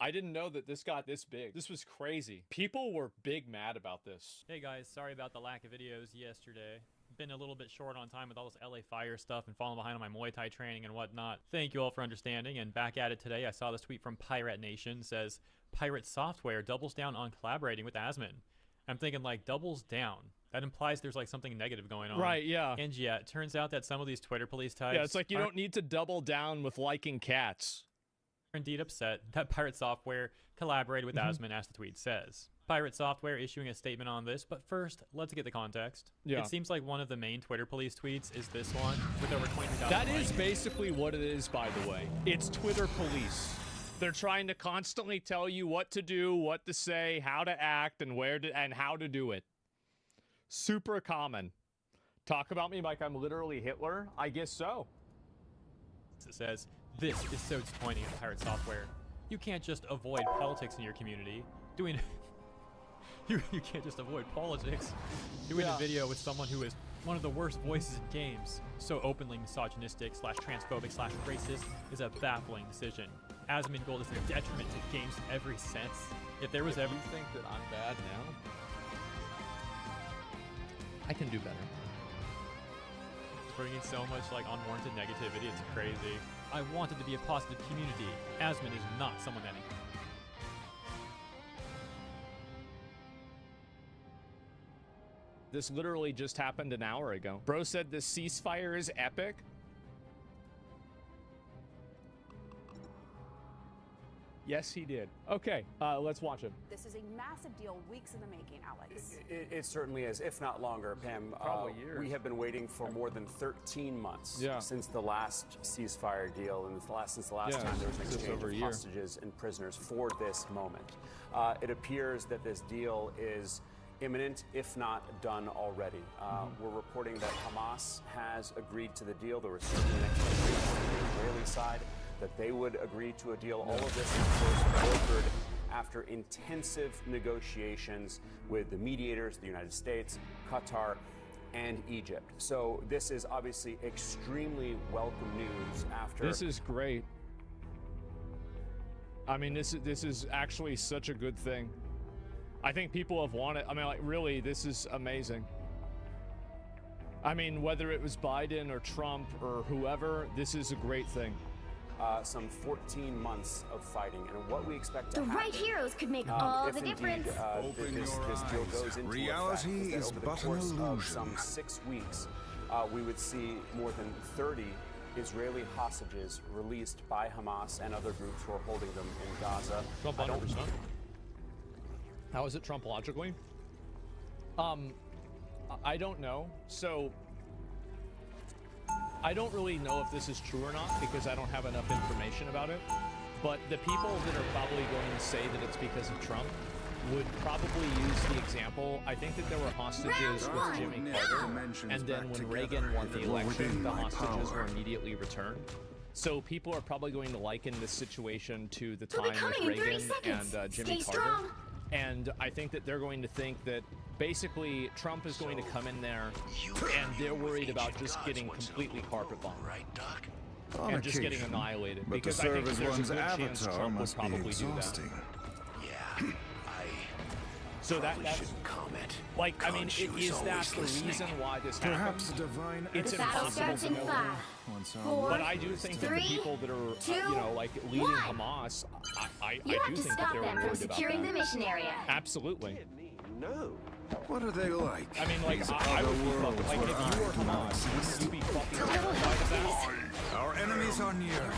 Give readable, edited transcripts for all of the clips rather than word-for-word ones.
I didn't know that this got this big. This was crazy. People were big mad about this. Hey guys, sorry about the lack of videos yesterday. Been a little bit short on time with all this LA Fire stuff and falling behind on my Muay Thai training and whatnot. Thank you all for understanding, and back at it today. I saw this tweet from Pirate Nation. Says, Pirate Software doubles down on collaborating with Asmon. I'm thinking, like, doubles down. That implies there's, like, something negative going on. Right, yeah. And yeah, it turns out that some of these Twitter police types... Yeah, it's like you don't need to double down with liking cats. ...are indeed upset that Pirate Software collaborated with Asmon, as the tweet says. Pirate Software issuing a statement on this, but first, let's get the context. Yeah. It seems like one of the main Twitter police tweets is this one, with over 20,000 That likes. is basically what it is, by the way. It's Twitter police. They're trying to constantly tell you what to do, what to say, how to act, and where to and how to do it. Super common. Talk about me like I'm literally Hitler? I guess so. It says, this is so disappointing in Pirate Software. You can't just avoid politics in your community. You can't just avoid politics. Doing a video with someone who is one of the worst voices in games, so openly misogynistic / transphobic / racist, is a baffling decision. Asmongold is a detriment to games in every sense. If there was ever... You think that I'm bad now? I can do better. It's bringing so much, like, unwarranted negativity. It's crazy. I wanted to be a positive community. Asmon is not someone that... This literally just happened an hour ago. Bro said this ceasefire is epic. Yes, he did. Okay, let's watch him. This is a massive deal, weeks in the making, Alex. It certainly is, if not longer, Pam. Probably years. We have been waiting for more than 13 months Yeah. since the last ceasefire deal, and since the last Yeah, time there was an just exchange over a of year. hostages and prisoners for this moment. It appears that this deal is imminent, if not done already. We're reporting that Hamas has agreed to the deal. There was certainly an expectation on the Israeli side that they would agree to a deal. All of this, of course, brokered after intensive negotiations with the mediators, the United States, Qatar, and Egypt. So this is obviously extremely welcome news after... This is great. I mean, this is actually such a good thing. I think people have wanted... I mean, like, really, this is amazing. I mean, whether it was Biden or Trump or whoever, this is a great thing. Some 14 months of fighting, and what we expect to The happen, right heroes could make all if the indeed, difference. this deal goes into Reality effect, is that over but the an course of illusion. some 6 weeks, we would see more than 30 Israeli hostages released by Hamas and other groups who are holding them in Gaza. Trump 100%. How is it Trump logically? I don't know. So I don't really know if this is true or not because I don't have enough information about it. But the people that are probably going to say that it's because of Trump would probably use the example. I think that there were hostages with Jimmy Carter, and then when Reagan won the election, the hostages were immediately returned. So people are probably going to liken this situation to the time with Reagan and Jimmy Carter. And I think that they're going to think that basically Trump is going to come in there and they're worried about just getting completely carpet bombed. And just getting annihilated. But Because to I serve think that as there's a one's good chance avatar Trump would must be probably do that. exhausting. Yeah, So that's comment. like, I mean, is that the reason why this Perhaps happened? divine It's The battle impossible starts to in know. 5, once 4, But I do think that the 3, people that are, 2, you know, like leading 1. Hamas, I You do have think to that stop they're them worried from about securing the that. mission area. Absolutely. No. What are they like? I mean, like, These I other would be worlds fucking, like, where if you were I do not Hamas, exist. you'd be fucking terrified of that. Our enemies are near.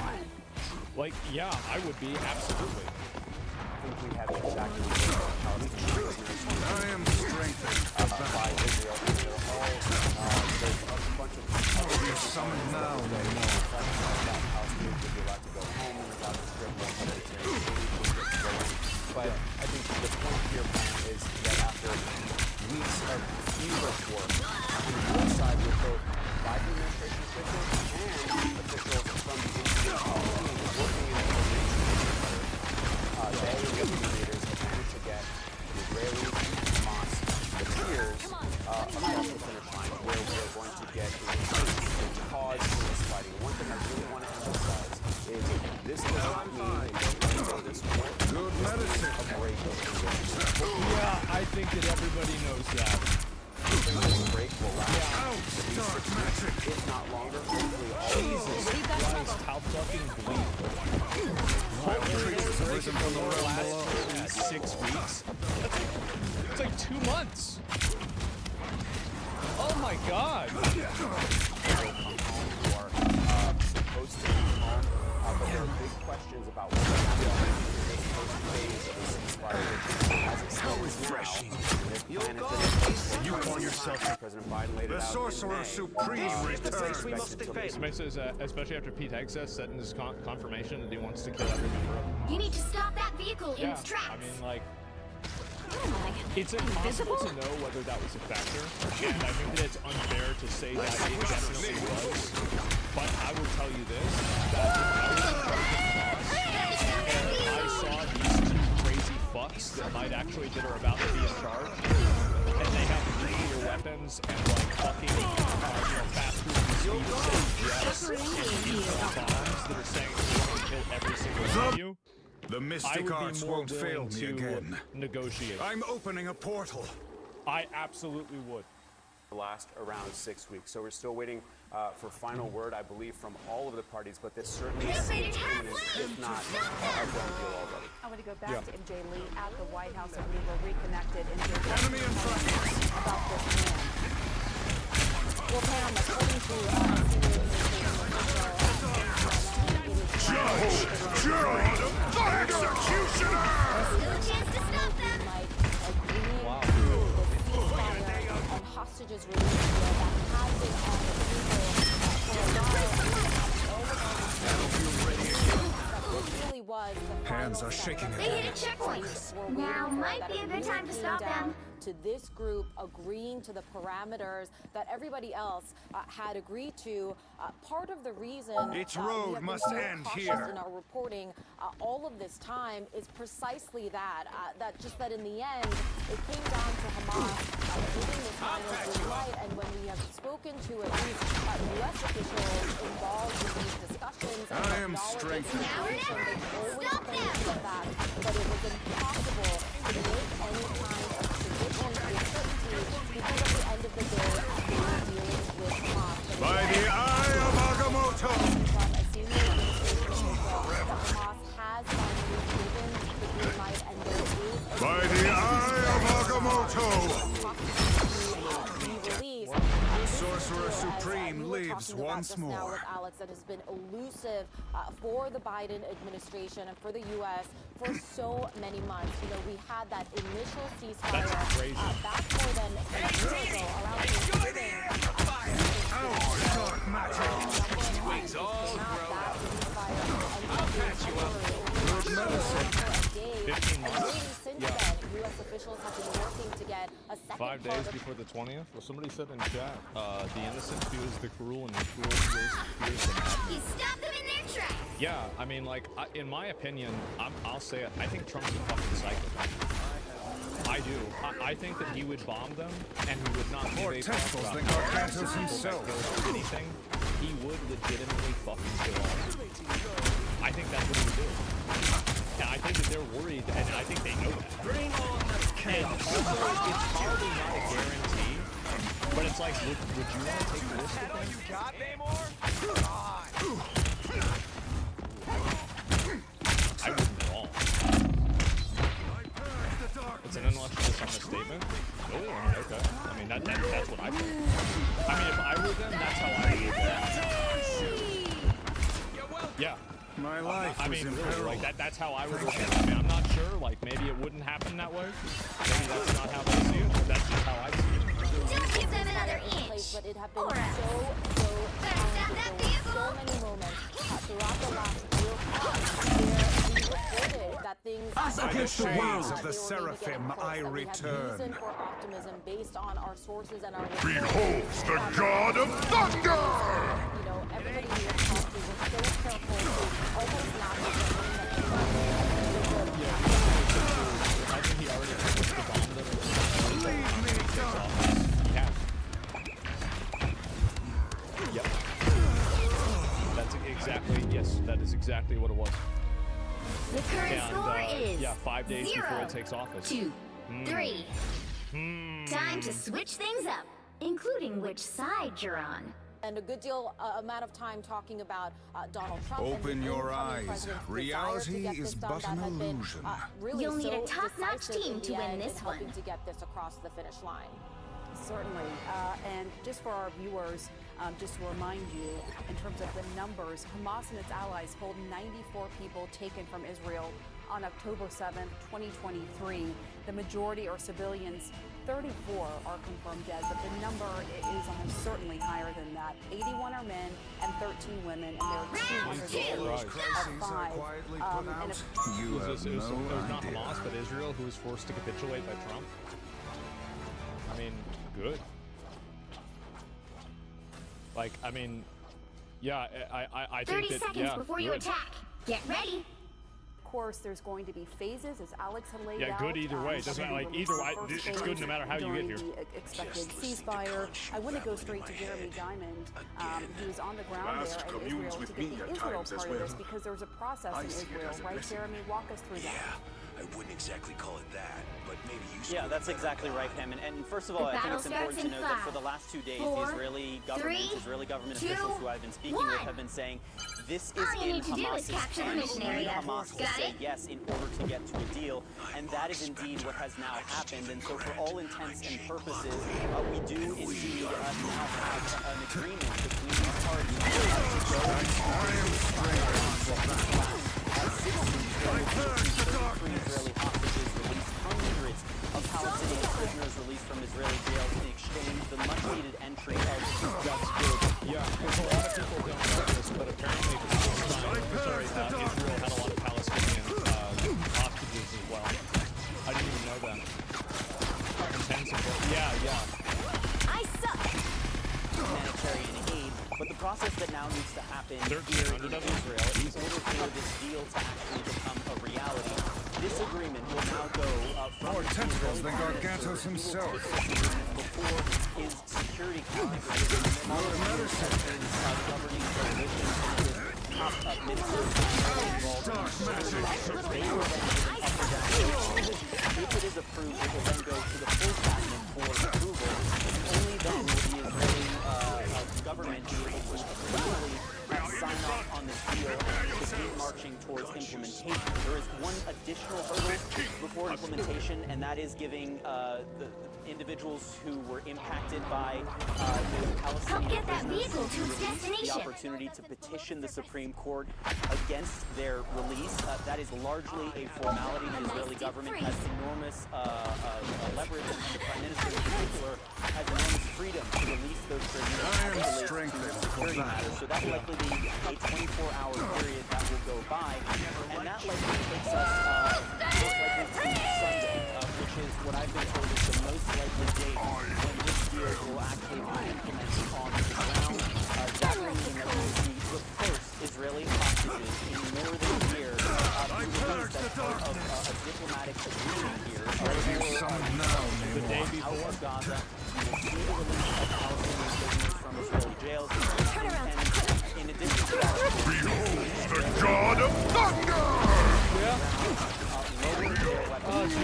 Like, yeah, I would be, absolutely. I think we have exactly what Palestinian prisoners I am strengthened. by Israel. They're all, there's a bunch of We are summoned now. Palestinians would be allowed to go home in the Gaza Strip once the going. But I think the point here, Pam, is that after weeks of feverish work alongside with both Biden administration officials and officials from the international team working in the they and the other leaders have managed to get the Israelis and Hamas, the peers, across the finish line where we are going to get a pause in this fighting. One thing I really want to emphasize is this does not mean that this war break those conditions. Yeah, I think that everybody knows that. This break will last Dark magic. if not longer. Hopefully, all Jesus Christ, how fucking bleak. Hopefully this break will last for at least 6 weeks. It's like 2 months. Oh my god. people come home who are supposed to come home, but there are big questions about what happens in this first phase of the ceasefire, which, as it stands refreshing. You call yourself President Biden laid it The out in Sorcerer May. Supreme This we must returns. defend. Somebody says, especially after Pete Hegseth said in his confirmation that he wants to kill every member of You need to stop that vehicle in its tracks. I mean, like, What am I? it's impossible to know whether that was a factor, and I think that it's unfair to say that it definitely was. But I will tell you this, that if I was in charge of Hamas, and I saw these two crazy fucks that might actually that are about to be in charge, and they have nuclear weapons and like fucking faster than the speed of jets and bombs that are saying we're going to kill every single one of you. The I mystic would arts be more won't fail willing me to again. negotiate. I'm opening a portal. I absolutely would. Last around 6 weeks. So we're still waiting for final word, I believe, from all of the parties, but this certainly seems imminent, if not a done deal already. I want to go back to MJ Lee at the White House, and we were reconnected. MJ, Enemy in front. about this man. Well, Pam, according to senior immigration official, Executioner! Still a chance to stop them. like agreeing to the ceasefire and hostages release deal that has been on the table for a while. This really was the Hands final are step. shaking They hit a checkpoint. We're waiting Now for might that be a good agreement time to came stop down them. to this group agreeing to the parameters that everybody else had agreed to. Part of the reason Its we road have been must so end cautious here. in our reporting all of this time is precisely that. That in the end, it came down to Hamas giving this final green light. And when we have spoken to at least U.S. officials involved in these discussions, and I am acknowledged strengthened. this information, they've always Stop pointed to the fact that it was impossible to make any kind of prediction with certainty because at the end of the day, they were dealing with Hamas. But By the eye of Agamotto! from a senior administration official that Hamas has finally given the green light, and there is a By the eye of Agamotto! Sorcerer Supreme lives once more. With Alex, that has been elusive for the Biden administration and for the U.S. for so many months. You know, we had that initial ceasefire That's crazy. back more than a year ago, around Thanksgiving. Dark magic! Wings all I'll catch you up. 15 months? Since then, U.S. officials have been working to get a second 5 part days of before the 20th? Well, somebody said in chat, the innocent fears the cruel and the cruel fears the madman. You stop them in their tracks. Yeah, I mean, like, in my opinion, I'll say it, I think Trump's a fucking psychopath. I do. I think that he would bomb them, and he would not More give a tentacles fuck than about Gargantos people that himself. goes through anything. He would legitimately fucking kill all of them. I think that's what he would do. And I think that they're worried, and I think they know that. Bring on the And also, it's probably not a guarantee, but it's like, would you want to take the risk with them? got, Namor? I wouldn't at all. It's an intellectual dishonest statement. Oh, okay. I mean, that's what I think. I mean, if I were them, that's how I would react. Yeah. My life I was mean, in really, peril. like that's how I would look at it. I mean, I'm not sure. Like, maybe it wouldn't happen that way. Maybe that's not how they see it. But that's just how I see it. Don't give them another place, inch. but it have been Or else. so Stop that vehicle. so many moments throughout the last year where we reported that things against the world ways of the Seraphim I return. reason for optimism based on our sources and our Beholds the God of Thunder! You know, everybody we have talked to was so careful to almost not I think he already took the bomb that Leave me, dark! he had. Yep. That's exactly, yes, that is exactly what it was. The current And score is yeah, 5 days 0, before it takes office. 2, 3. Time to switch things up, including which side you're on. And a good deal amount of time talking about Donald Trump. and Open the your incoming eyes. president's desire to Reality get this is done but that an had been, illusion. really You'll need a so top-notch decisive team in to the win end this in helping one. to get this across the finish line. Certainly. And just for our viewers, just to remind you, in terms of the numbers, Hamas and its allies hold 94 people taken from Israel on October 7th, 2023. The majority are civilians. 34 are confirmed dead, but the number is almost certainly higher than that. 81 are men and 13 women, and there are 200 Those of crises are 5. quietly put And out. if You It was have no not idea. Hamas, but Israel who was forced to capitulate by Trump. I mean, good. Like, I mean, yeah, I 30 think that, seconds yeah, before you good. attack. Get ready. Of course, there's going to be phases, as Alex had laid Yeah, out. good either way. It doesn't matter, like, either way, First it's good no matter how you get during here. the expected ceasefire. I want to go straight to Jeremy Diamond. He was on the ground Last there in communes Israel with to get me the at Israel times as part of this well. because there's a process I in see it Israel, as a right, blessing. Jeremy? Walk us through that. I wouldn't exactly call it that, but maybe you Yeah, spoke that's better exactly God. right, Pam. And first of all, The I think battle it's important to starts in note that for 5, the last 2 days, 4, the Israeli government, 3, Israeli government 2, officials who I've been speaking 1. with have been saying this is All you in need to do is Hamas's capture the hands. mission area. Hamas will Got say it? yes in order to get to a deal, and that is indeed what has now happened. And so, for all intents and purposes, we do indeed now have an agreement between these parties Israeli hostages released, hundreds of Palestinian prisoners released from Israeli jails in exchange the much-needed entry of That's good. Yeah, because a lot of people don't know this, but apparently Israel had a lot of Palestinian hostages as well. I didn't even know that. Intensive. Yeah. I suck. humanitarian aid, but the process that now needs to happen here 1,300 in of them? Israel, in order for this deal to actually become a reality, this agreement will now go from More the tentacles Israeli than prime Gargantos minister. himself. He will take this agreement before his security council, his smaller medicine. governing coalition, and his top ministers involved in if it is approved, it will then go to the full cabinet for approval, and only then will the Israeli government be able to officially sign off on this deal and begin marching towards implementation. There is one additional hurdle before implementation, and that is giving the individuals who were impacted by the Palestinian Help get that prisoners vehicle to its the destination. opportunity to petition the Supreme Court against their release. That is largely a formality. The Israeli government has enormous leverage, and the Prime Minister in particular has enormous freedom to release those prisoners I as am it relates to strengthened for security battle. matters. So that will likely be a 24-hour period that will go by, and that likely takes us most likely to Sunday, which is what I've been told is the most likely date when this deal will actually be implemented on the ground. That will mean that we will see the first Israeli hostages in more than a year be released as part of a diplomatic agreement here. Some now, The day Out before. of Gaza, we will see the release of Palestinian prisoners from Israeli jails. And in addition to that, Behold the god of thunder! lower their weapons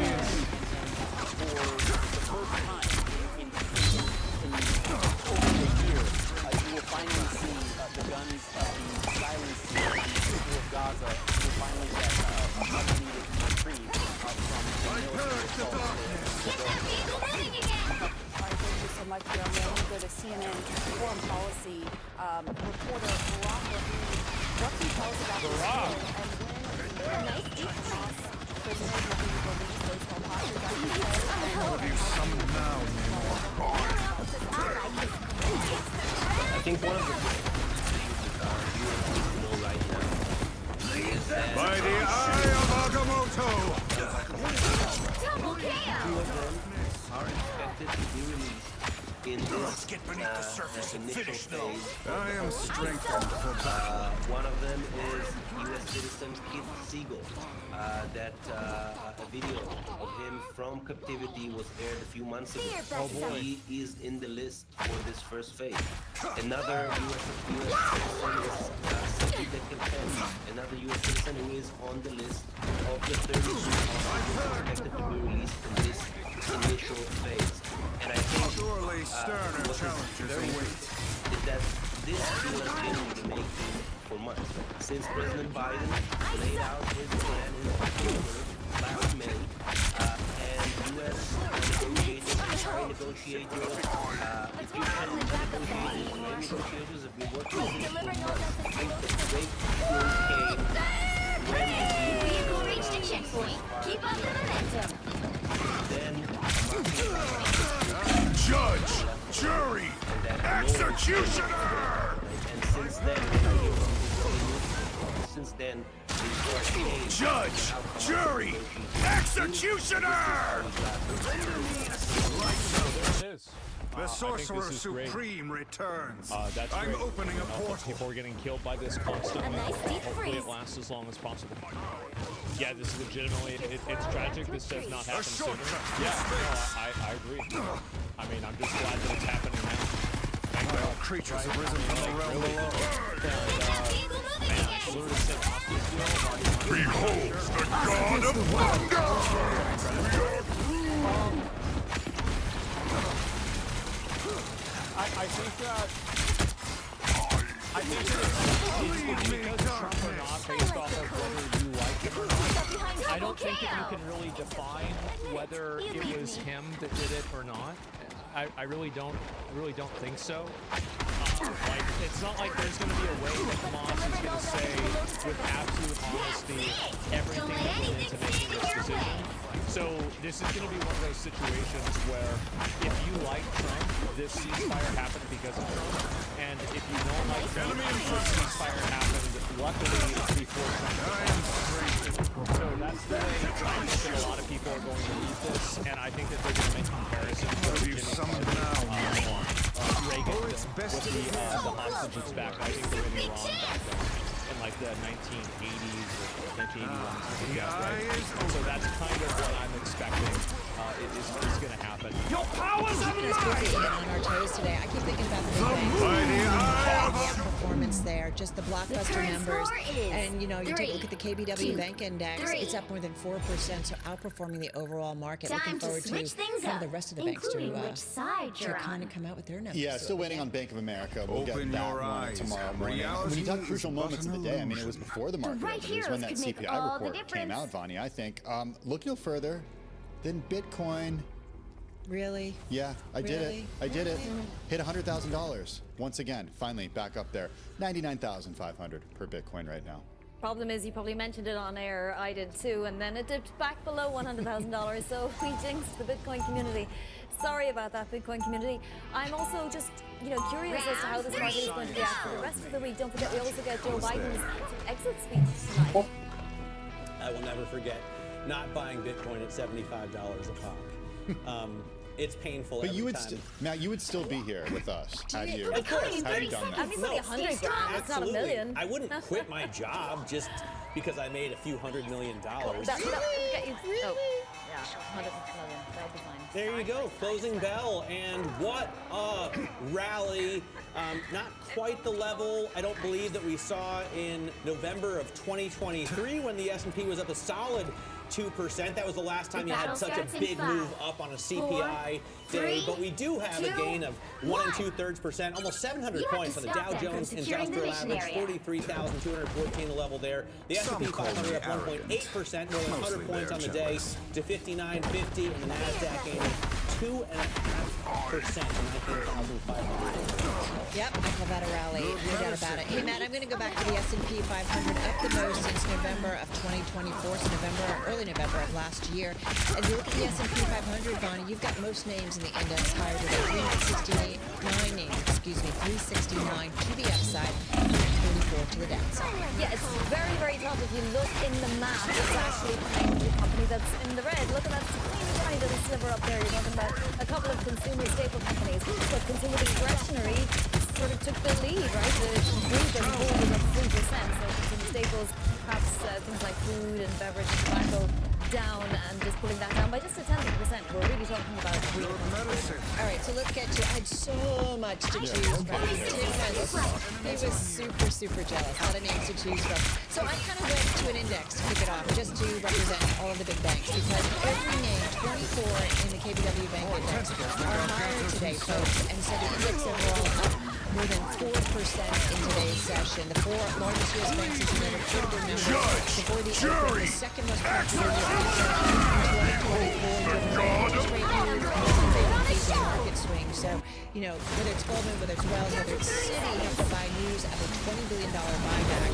for the first time in over a year. You will finally see the guns being silenced here, and the people of Gaza will finally get a much-needed reprieve from the military assault. Get that vehicle moving again. All right, thank you so much, Jeremy. I want to go to CNN Foreign Policy reporter Barack Rahim. What can you tell us about this deal and when prisoners will be released, those held hostage, I should say, and What do you summon now, Namor? I think one of the things that you know right now is that By the eye of Agamotto! Double two KO. of them are expected to be released in this Let's get beneath the surface and initial finish them. phase. I am strengthened for battle. One of them is U.S. citizen Kit Siegel. That a video of him from captivity was aired a few months ago. He is in the list for this first phase. Another U.S. citizen is Sajid Kempton, another U.S. citizen who is on the list of the 32 hostages expected to be released in this initial phase. And I think Surely sterner what is challenges very await. is that this deal has been in the making for months. Since President Biden laid out his plan in October last May, and U.S. negotiators, Egyptian negotiators, and negotiators have been working on this for months. I think the breakthrough came when the Vehicle reached a checkpoint. Keep up the momentum. then Judge, jury, executioner! and since then, Judge, jury, executioner! There it is. The I think Sorcerer this is great. Supreme returns. That's I'm great. opening a portal. People are getting killed by this constantly. A nice deep Hopefully freeze. it lasts as long as possible. Yeah, this is legitimately, it's tragic. This does not happen sooner. shortcut. Yeah, no, I agree. I mean, I'm just glad that it's happening now. Thank Well, God. creatures have risen from the realm below. Vehicle moving again. Literally said hostage deal. Behold the god of thunder! I think that it's because Trump or not, based off of whether you like him or not. I don't think that you can really define whether it was him that did it or not. I really don't think so. Like, it's not like there's going to be a way that Hamas is going to say with absolute honesty everything that went into making this decision. So this is going to be one of those situations where if you like Trump, this ceasefire happened because of Trump, and if you don't like Trump, this ceasefire happened luckily before Trump. So that's the way I think that a lot of people are going to read this, and I think that they're going to make comparisons to You summoned now, Reagan it's best with to the hostages back. I think they're going to be wrong back then. In like the 1980s or 1981, something like that, right? So that's kind of what I'm expecting is going to happen. Your powers of Keeping us busy and on our toes today. I keep thinking about the big banks. mighty eye The performance there, just the blockbuster current numbers, score is and you know, you take a look at the 3, KBW 2, Bank Index, 3. it's up more than 4%, so outperforming the overall market. Time Looking to forward switch things kind up, of the rest of the banks to including which side you're kind on. of come out with their numbers. Yeah, still waiting on Bank of America. We'll Open get that your one eyes. tomorrow morning. Reality When you talk is crucial but moments of an the day, I mean, it was illusion. before the market right opened. It was when that heroes could make CPI all the report came out, difference. Vani. I think. Look no further than Bitcoin. Really? Yeah, I did it. Really? I did it. Hit $100,000 once again. Finally, back up there. 99,500 per Bitcoin right now. Problem is, you probably mentioned it on air. I did too, and then it dipped back below $100,000. So we jinxed the Bitcoin community. Sorry about that, Bitcoin community. I'm also just, curious as to how this market is going to react for the rest of the week. Don't forget, we also get Joe Biden's exit speech tonight. I will never forget not buying Bitcoin at $75 a pop. It's painful. But every you would, time. Matt, you would still be here with us had you, Of course. had you done that. I mean, only 100 grand. It's not a Absolutely. million. I wouldn't quit my job just because I made a few $100 million. That would get you. Oh, yeah, 100 million. That would be fine. There you go, closing bell, and what a rally. Not quite the level, I don't believe, that we saw in November of 2023 when the S&P was up a solid 2%. That was the last time you had such a big move up on a CPI day. But we do have a gain of 1 2/3%, almost 700 points on the Dow Jones Industrial Average, 43,214 the level there. The S&P 500 up 1.8%, more than 100 points on the day to 5950, and the Nasdaq gaining 2.5% to 19,500. Yep, I call that a rally. No doubt about it. Hey, Matt, I'm going to go back to the S&P 500, up the most since November of 2024, so early November of last year. And you look at the S&P 500, Bonnie, you've got most names in the index higher today. 369 names, 369 to the upside, 34 to the downside. Yeah, it's very, very tough. If you look in the map, it's actually behind the company that's in the red. Look at that tiny little sliver up there. You're talking about a couple of consumer staple companies. But consumer discretionary sort of took the lead, right? The group as a whole was up 3%, so consumer staples, perhaps things like food and beverage and tobacco, down, and just pulling that down by just a 10%. We're really talking about real medicine. All right, so let's get to. I had so much to choose from. He was super jealous. A lot of names to choose from. So I kind of went to an index to kick it off, just to represent all of the big banks, because every name, 24 in the KBW Bank Index, are higher today, folks. And so the index overall up more than 4% in today's session. The four largest U.S. banks, as you know, reported their numbers before the open. The second most popular market swing. So, you know, whether it's Goldman, whether it's Wells, whether it's Citi, have to buy news of a $20 billion buyback.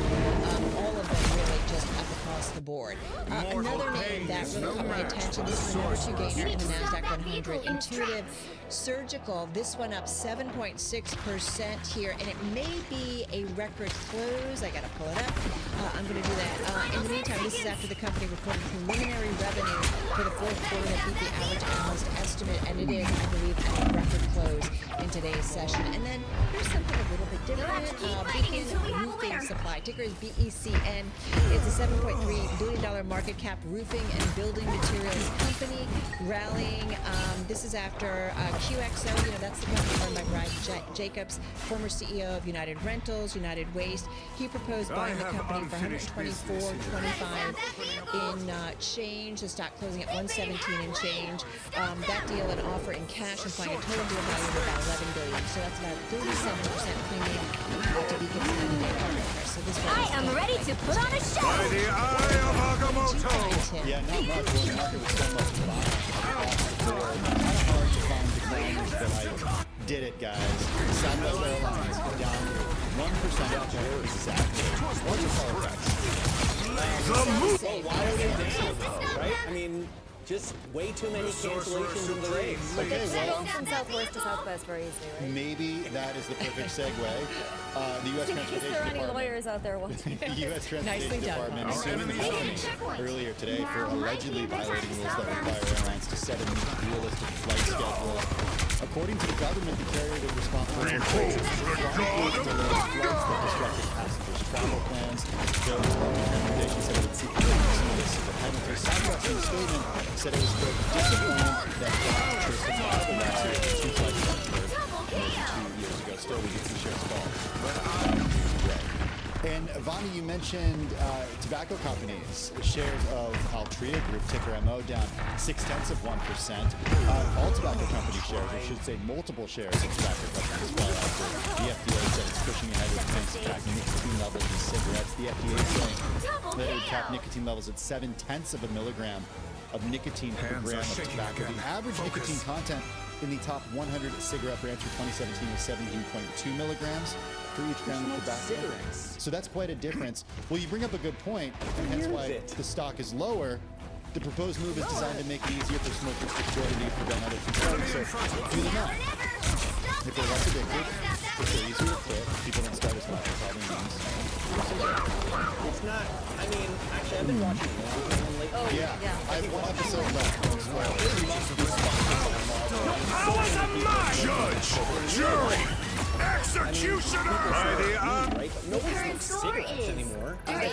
All of them really just up across the board. Another name that really caught my attention, this is the number 2 gainer in the NASDAQ 100, Intuitive Surgical. This one up 7.6% here, and it may be a record close. I got to pull it up. I'm going to do that. In the meantime, this is after the company reported preliminary revenue for the fourth quarter that beat the average analyst estimate, and it is, I believe, a record close in today's session. And then here's something a little bit different. Beacon Roofing Supply, ticker is BECN. It's a $7.3 billion market cap roofing and building materials company, rallying. This is after QXO, you know, that's the company run by Brad Jacobs, former CEO of United Rentals, United Waste. He proposed buying the company for $124.25 in change. The stock closing at $117 in change. That deal, an offer in cash, implying a total deal value of about $11 billion. So that's about 37% premium to Beacon's 90-day market price. So this one I am ready to put on a show. By the eye of Agamotto. Yeah, not much. Well, the market was so much buying across the board. Kind of hard to find decliners, but I did it, guys. Southwest Airlines down 1% after exactly. What's your call effects? Why are they down, right? I mean, just way too many cancellations in the race. Okay, well, From Southwest to Southwest very easily, right? maybe that is the perfect segue. The U.S. Is Transportation there any Department. lawyers out there watching? The U.S. Transportation Department Our sued the enemies company earlier today for allegedly violating rules that require airlines to set a realistic flight schedule. According to the government, the carrier was responsible for flights that disrupted passengers' travel plans. The recommendation said it would seek notice of the penalty. Southwest in a statement said it was disappointed that chose to file the lawsuit for 2 flights that occurred more than 2 years ago. Still, we get some shares fall. And Vani, you mentioned tobacco companies. Shares of Altria Group, ticker MO, down 0.6%. All tobacco company shares, or should say multiple shares of tobacco companies, fell after the FDA said it's pushing ahead with plans to cap nicotine levels in cigarettes. The FDA is saying that it would cap nicotine levels at 0.7 milligram of nicotine per gram of tobacco. The average nicotine content in the top 100 cigarette brands for 2017 was 17.2 milligrams for each gram of tobacco. So that's quite a difference. Well, you bring up a good point, and hence why the stock is lower. The proposed move is designed to make it easier for smokers to quit and prevent others from starting. So do the math. If they're less addicted, if they're easier to quit, people don't start as much. It probably means. It's not, I mean, actually, I've been watching lately. Oh, Yeah, I have one episode left. Powers of might! Judge, jury, executioner! By the eye. Right? But nobody smokes cigarettes anymore. I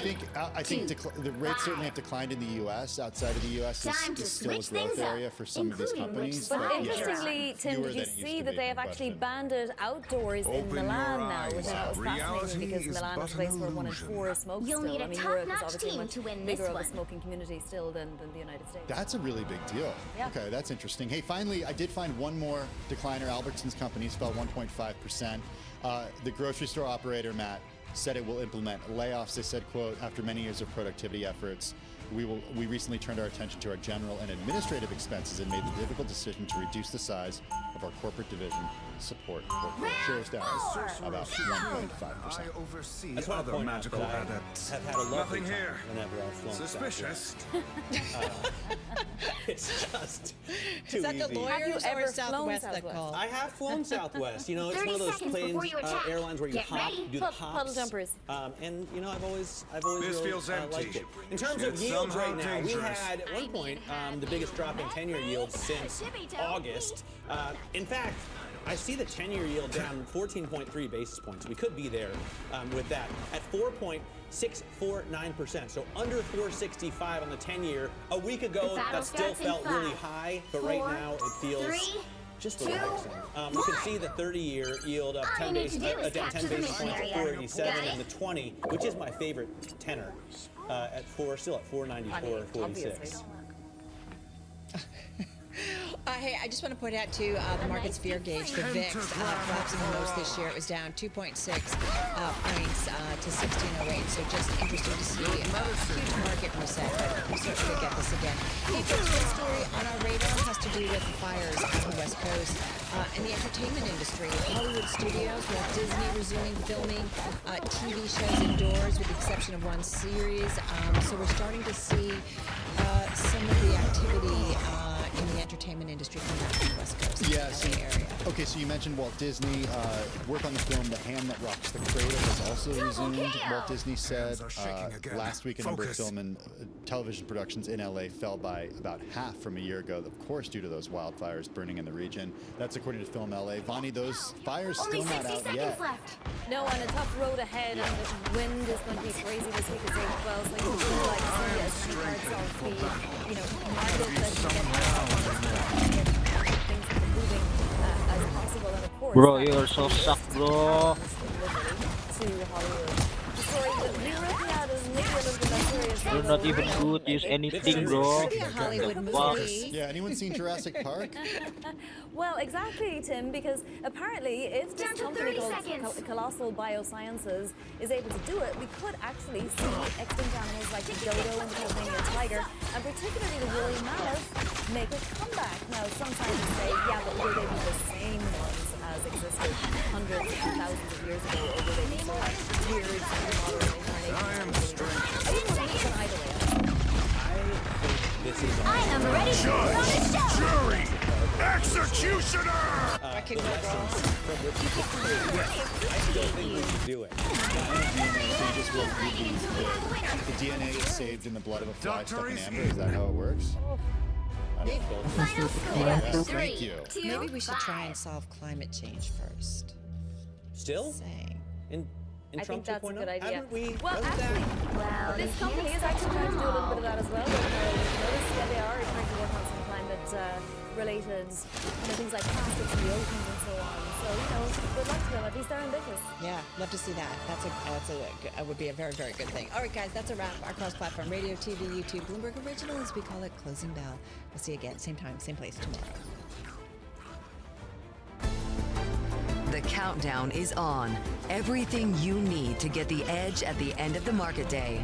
think the rates certainly have declined in the U.S. Outside of the U.S. is still a growth area for some of these companies. But yeah, interestingly, Tim, fewer did you than it used see to that be, they have no actually question. banned it outdoors in Open Milan your now, which I eyes. thought was fascinating because Reality Milan is is a place but where an 1 in 4 smoke You'll still. need I a mean, Europe is top-notch obviously team much to win bigger this of a one. smoking community still than the United States. That's a really big deal. Yeah. Okay, that's interesting. Hey, finally, I did find one more decliner. Albertsons Companies fell 1.5%. The grocery store operator, Matt, said it will implement layoffs. They said, quote, after many years of productivity efforts, we recently turned our attention to our general and administrative expenses and made the difficult decision to reduce the size of our corporate division to support corporate shares down about 1.5%. oversee That's why I point out that I adepts. have had a lovely Nothing time here. whenever I've flown Suspicious. It's just too Is that easy. the lawyers ever or flown Southwest that Southwest? call? I have flown Southwest. You know, it's 30 one of those seconds planes, before you attack. airlines where you Get hop, ready. do the Puddle hops. jumpers. And you know, I've always This really feels empty. liked it. In terms Yet of yields somehow right now, we dangerous. had at one point the biggest drop in 10-year yields since August. In fact, I see the 10-year yield down 14.3 basis points. We could be there with that. At 4.2 6.49%. So under 465 on the 10-year. A week ago, battle that still starts in felt really 5, high, but 4, right now it feels 3, just 2, relaxing. You can see the 30-year yield up All 10 you need to do is basis capture the points mission at area. 487, Got it? and the 20, which is my favorite tenor, still at 494.46. Hey, I just want to point out, too, the market's fear gauge, the VIX, collapsing the most this year. It was down 2.6 points to 1608. So just interesting to see a huge market reset, but we certainly get this again. Hey, folks, one story on our radar has to do with the fires on the West Coast and the entertainment industry. Hollywood studios, Walt Disney resuming filming TV shows indoors with the exception of one series. So we're starting to see some of the activity in the entertainment industry coming out from the West Coast. Yeah, so, area. Okay, so you mentioned Walt Disney. Work on the film The Hand That Rocks the Cradle has also resumed. Walt Disney said last week a number of film and television productions in LA fell by about half from a year ago, of course, due to those wildfires burning in the region. That's according to Film LA. Bonnie, those fires still not out yet. No, and a tough road ahead, and the wind is going to be crazy this week as well. So you feel like see as many parts of the, market that you get things moving as possible, and of course, bro, you're so suck, bro. To Hollywood. The story that we're looking at is maybe a little bit less serious. You're not even good, use anything, bro. Yeah, anyone seen Jurassic Park? Well, exactly, Tim, because apparently if this company called Colossal Biosciences is able to do it, we could actually see extinct animals like the dodo and the Tasmanian tiger, and particularly the woolly mammoth, make a comeback. Now, some scientists say, yeah, but will they be the same ones as existed hundreds and thousands of years ago, or will they be sort of weird, modern incarnations? I am strange. I think we'll leave it either way. I am ready to run the show! Jury! Executioner! I still think we should do it. The DNA is saved in the blood of a fly stuck in amber. Is that how it works? Thank you. Maybe we should try and solve climate change first. Still? In I Trump think that's a 2.0? good idea. Haven't we Well, done actually, that? this company is actually trying to do a little bit of that as well. Notice, yeah, they are trying to work on some climate-related, things like plastics in the oceans and so on. So, good luck to them. At least they're ambitious. Yeah, love to see that. That would be a very, very good thing. All right, guys, that's a wrap. Our cross-platform radio, TV, YouTube, Bloomberg Original, as we call it, Closing Bell. We'll see you again, same time, same place tomorrow. The countdown is on. Everything you need to get the edge at the end of the market day.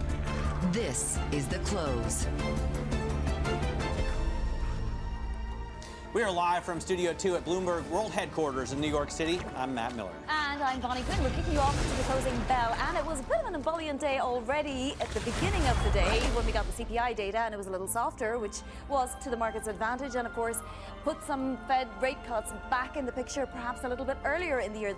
This is The Close. We are live from Studio 2 at Bloomberg World Headquarters in New York City. I'm Matt Miller. And I'm Bonnie Quinn. We're kicking you off to the closing bell. And it was a bit of an ebullient day already at the beginning of the day when we got the CPI data, and it was a little softer, which was to the market's advantage, and of course put some Fed rate cuts back in the picture perhaps a little bit earlier in the year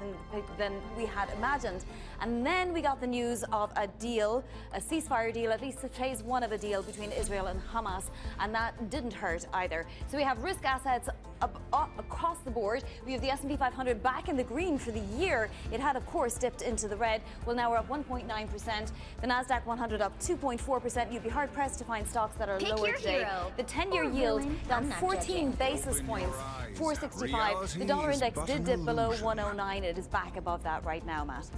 than we had imagined. And then we got the news of a deal, a ceasefire deal, at least phase one of a deal between Israel and Hamas, and that didn't hurt either. So we have risk assets up across the board. We have the S&P 500 back in the green for the year. It had, of course, dipped into the red. Well, now we're up 1.9%. The Nasdaq 100 up 2.4%. You'd be hard-pressed to find stocks that are lower today. Hero. The 10-year yield down 14 basis points, 465. The dollar index did dip below 109. It is back above that right now, Matt.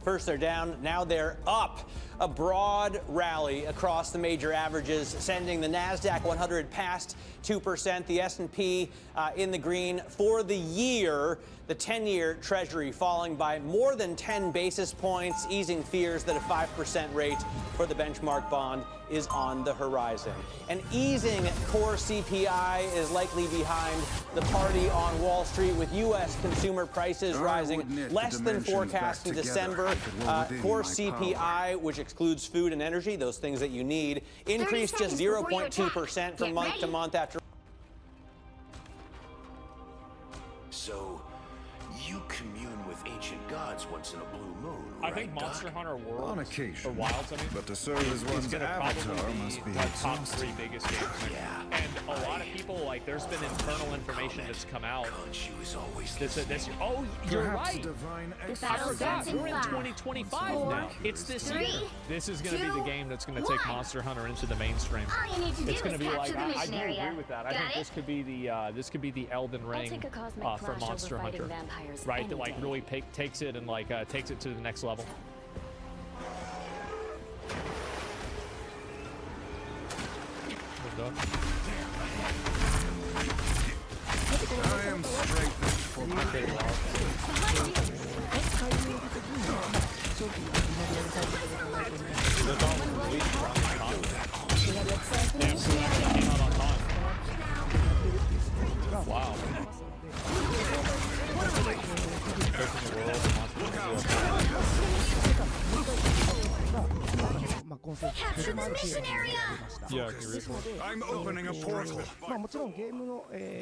First they're down, now they're up. A broad rally across the major averages, sending the Nasdaq 100 past 2%, the S&P in the green for the year. The 10-year Treasury falling by more than 10 basis points, easing fears that a 5% rate for the benchmark bond is on the horizon. An easing core CPI is likely behind the party on Wall Street, with U.S. consumer prices rising less than forecast in December. Core CPI, which excludes food and energy, those things that you need, increased just 0.2% from month to month after. So, you commune with ancient gods once in a blue moon, I think Monster Hunter Worlds, On occasion. or Wilds, I mean, But to serve as is one's gonna avatar probably must be like top exhausting. 3 biggest games. And a lot of people, like, there's been internal information that's come out. Oh, you're Perhaps right. divine I exorcism. forgot. We're in 2025 now. It's this year. This is going to be the game that's going to take Monster Hunter into the mainstream. All you need to do It's going to is be capture like the I mission do area. agree with that. I Got think it? this could be the Elden Ring take a cosmic for clash over Monster fighting Hunter, vampires right? any That like day. really takes it and like takes it to the next level. I am strengthened for battle. Wow. Capture the mission area! Yeah, I'm opening a portal.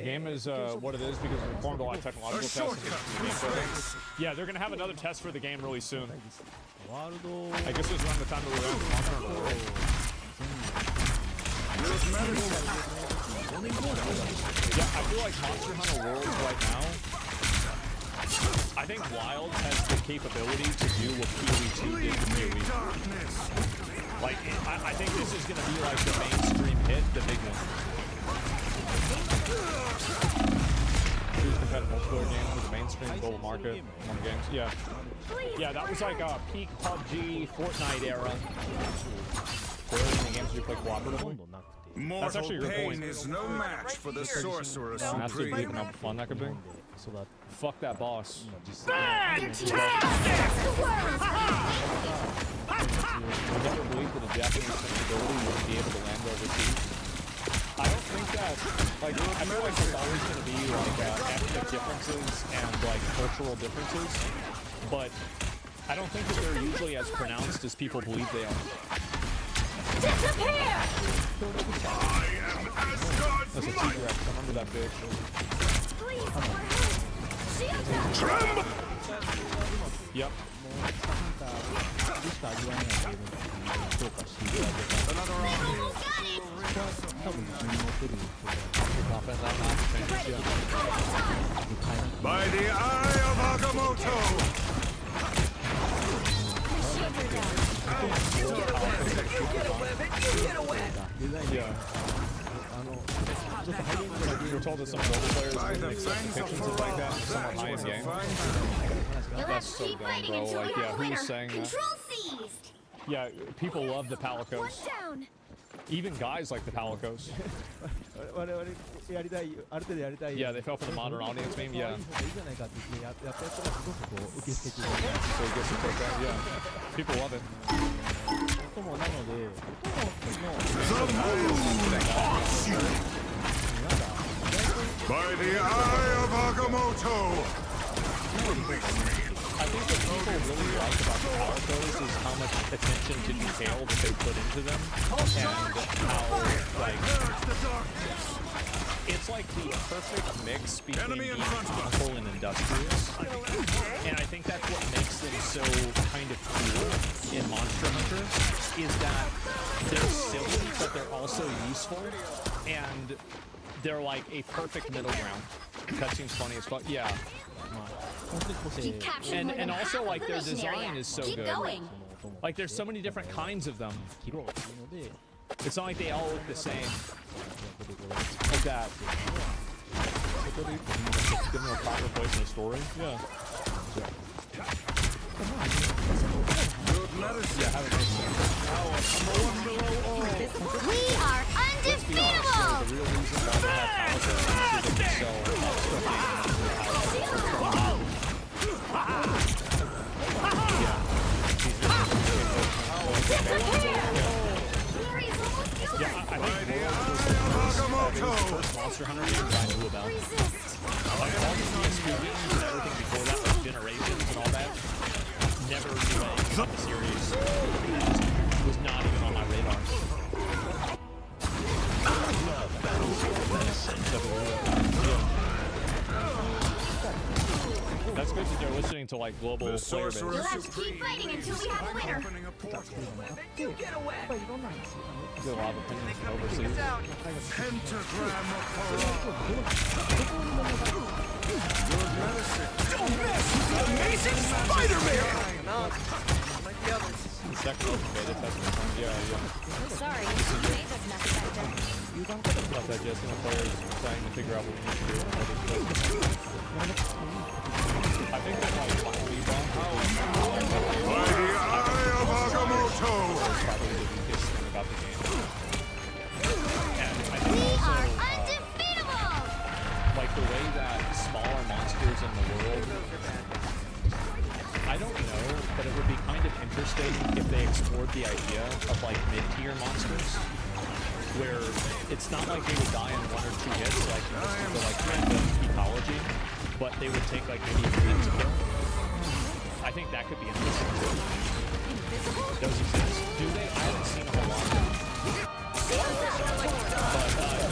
game is what it is because we performed a lot of technological tests. Yeah, they're gonna have another test for the game really soon. I guess it's around the time that we're on Monster Hunter World. Yeah, I feel like Monster Hunter World right now, I think Wild has the capability to do what PoE 2 did to PoE. Like, I think this is gonna be like the mainstream hit, the big one. Choose competitive multiplayer games for the mainstream global market among games. Yeah. Yeah, that was like a peak PUBG, Fortnite era. Where the games you play cooperatively. That's Mortal actually a good pain point. is no match for the Sorcerer Absolutely Supreme. even how fun that could be. Fuck that boss. Fantastic! I never believed that a Japanese sensibility would be able to land overseas. I don't think that, like, I feel like there's always going to be, like, ethnic differences and, like, cultural differences, but I don't think that they're usually as pronounced as people believe they are. Disappear! That's a T-Rex, I remember that bitch. Please, for help! Shield up! Yep. By the eye of Agamotto! You get a weapon! You get a weapon! Yeah. We were told that some global players would mix up depictions of like that somewhat high in game. That's so dumb, bro. Like, yeah, who was saying that? Control seized! Yeah, people love the Palicos. Down! Even guys like the Palicos. Yeah, they fell for the modern audience meme, yeah. So it gets to put that, yeah. People love it. By the eye of Agamotto! I think what people really like about the Palicos is how much attention to detail that they put into them, and how, like, it's like the perfect mix between being comical and industrious, and I think that's what makes them so kind of cool in Monster Hunter, is that they're silly, but they're also useful, and they're like a perfect middle ground. That seems funny as fuck. Yeah. And also, like, their design is so good. Like, there's so many different kinds of them. It's not like they all look the same. Like that. Give them a proper place in the story. Yeah. Yeah, have a nice day. We are undefeatable! The real reason why they have Palicos is to sell Monster Hunter games I knew about. Like all the PS2 games and everything before that, like Generations and all that, never knew anything about the series. It was not even on my radar. That's good that they're listening into like global The player base. Sorcerer You'll have to keep fighting until we have a winner. Opening a portal. You get away. There's a lot of opinions from overseas. Pentagram of Good medicine. Don't mess with the amazing Spider-Man! Like the others. The second open beta testing. Yeah. Sorry, May doesn't have to factor. About that, Jesse, the players trying to figure out what we need to do. I think they might find me By the eye of Agamotto! That's probably the weakest thing about the game. And I think We also, are undefeatable! like the way that smaller monsters in the world, I don't know, but it would be kind of interesting if they explored the idea of like mid-tier monsters, where it's not like they would die in 1 or 2 hits, like for like random ecology, but they would take like maybe a minute to kill. I think that could be interesting too. Those exist. Do they? I haven't seen a whole lot of them. But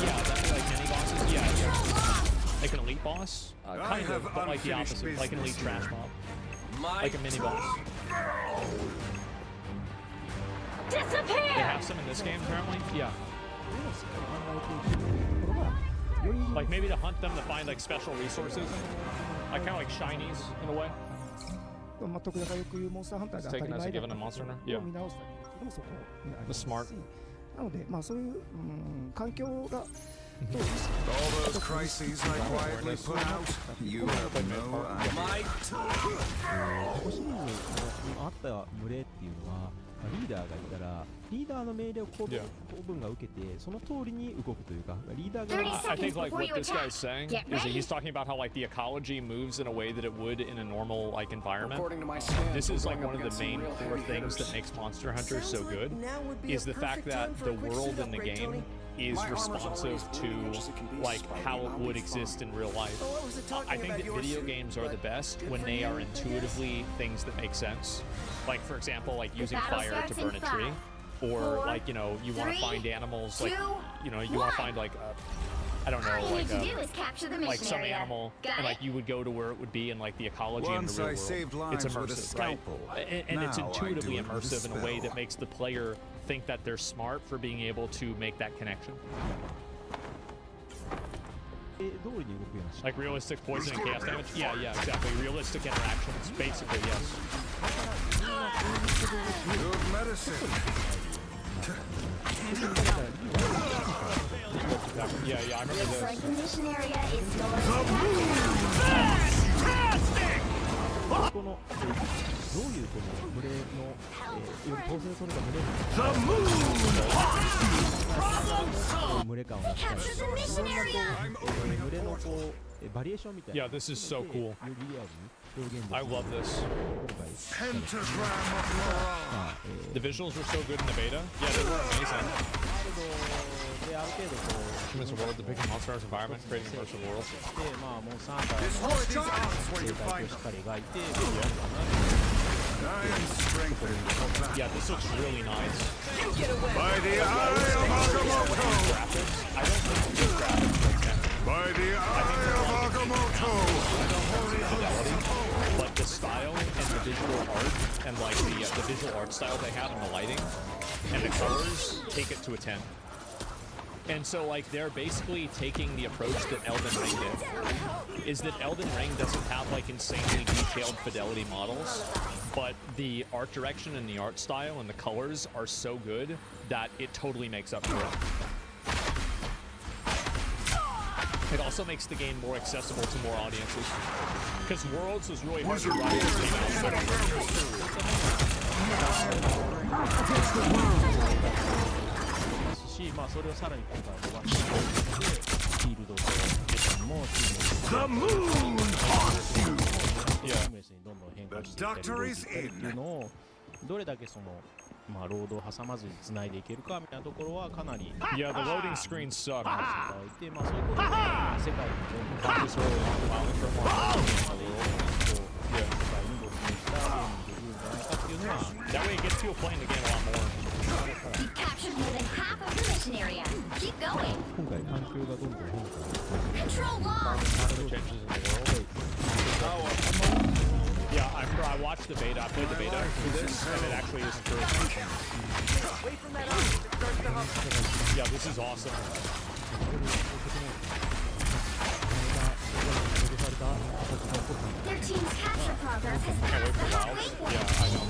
yeah, definitely like mini bosses. Yeah. Like an elite boss, kind of, but like the opposite, like an elite trash mob, like a mini boss. Disappear! They have some in this game apparently. Yeah. Like maybe to hunt them to find like special resources, like kind of like shinies in a way. まあ徳田がよく言うモンスターハンターが It's 当たり taken as a 前だ given と a monster now. こ Yeah. を見直すだけでもそこにあり The ます smart. しなのでまあそういう環境が All those crises I quietly put out, you have no idea. 過去シリーズのあった群れっていうのはリーダーがいたらリーダーの命令を子分が受けてその通りに動くというかリーダーが I think like what this guy's saying is that he's talking about how like the ecology moves in a way that it would in a normal like environment. This is like one of the main core things that makes Monster Hunter so good is the fact that the world in the game is responsive to like how it would exist in real life. I think that video games are the best when they are intuitively things that make sense. Like for example, like using fire to burn a tree, or like you know you want to find animals like you know you want to find like I don't know like some animal and like you would go to where it would be in like the ecology in the real world. It's immersive, right? And it's intuitively immersive in a way that makes the player think that they're smart for being able to make that connection. Like realistic poison and chaos damage? Yeah, exactly. Realistic interactions, basically, yes. Good medicine. Yeah, I remember this. Recognition area is Fantastic! このどういうこの群れの当然それが群れの群れ感を出したり群れのこうバリエーションみたいな Yeah, this is so cool. I love this. The visuals were so good in the beta. Yeah, they were amazing. It's a world depicting Monster Hunter's environment, creating a virtual world. Yeah, this looks really nice. By the eye of Agamotto! I don't think it's good graphics. By the eye of Agamotto! But the style and the visual art and like the visual art style they have and the lighting and the colors take it to a 10. And so like they're basically taking the approach that Elden Ring did. Is that Elden Ring doesn't have like insanely detailed fidelity models, but the art direction and the art style and the colors are so good that it totally makes up for it. It also makes the game more accessible to more audiences. Because Worlds was really hard to run when it came out. し、まあそれをさらに今回伸ばしてフィールドともチームをシームレスにどんどん変化していったり動いていったりっていうのをどれだけそのまあロードを挟まずに繋いでいけるかみたいなところはかなり Yeah, the loading screen sucked. まあそういうことで世界にどんどん世界に没入したゲームにできるんじゃないかっていうのは That way it gets people playing the game a lot more. You captured more than half of the mission area. Keep going. 今回環境がどんどん変化 Control lost. Changes in the world. Yeah, watched the beta. I played the beta for this, and it actually is true. Yeah, this is awesome. Their team's capture progress has Can't wait for passed the Wilds. halfway Yeah, I know.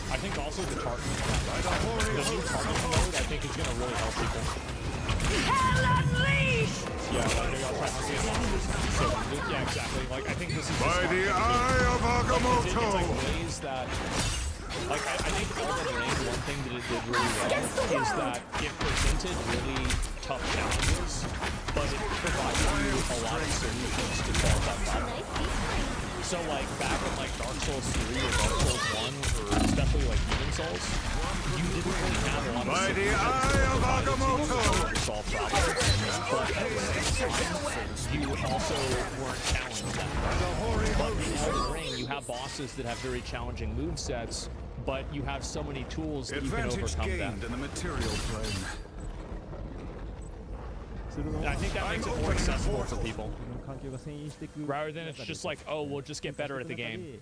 I think also the new targeting mode, I think is going to really help people. Hell unleashed! Yeah, like maybe I'll try to see it. So, yeah, exactly. Like, I think this is By the eye of Agamotto! It's like ways that, like, I think Elden Ring, one thing that it did really well is that it presented really tough challenges, but it provided you a lot of solutions to solve that problem. So, like, back in, like, Dark Souls 3 or Dark Souls 1, or especially, like, Demon Souls, you didn't really have a lot of By the eye of Agamotto! to solve problems, but at the same time, you also weren't challenged that much. But in Elden Ring, you have bosses that have very challenging movesets, but you have so many tools that you can overcome them. In the material plane. And I think that makes it more accessible for people. Rather than it's just like, oh, we'll just get better at the game.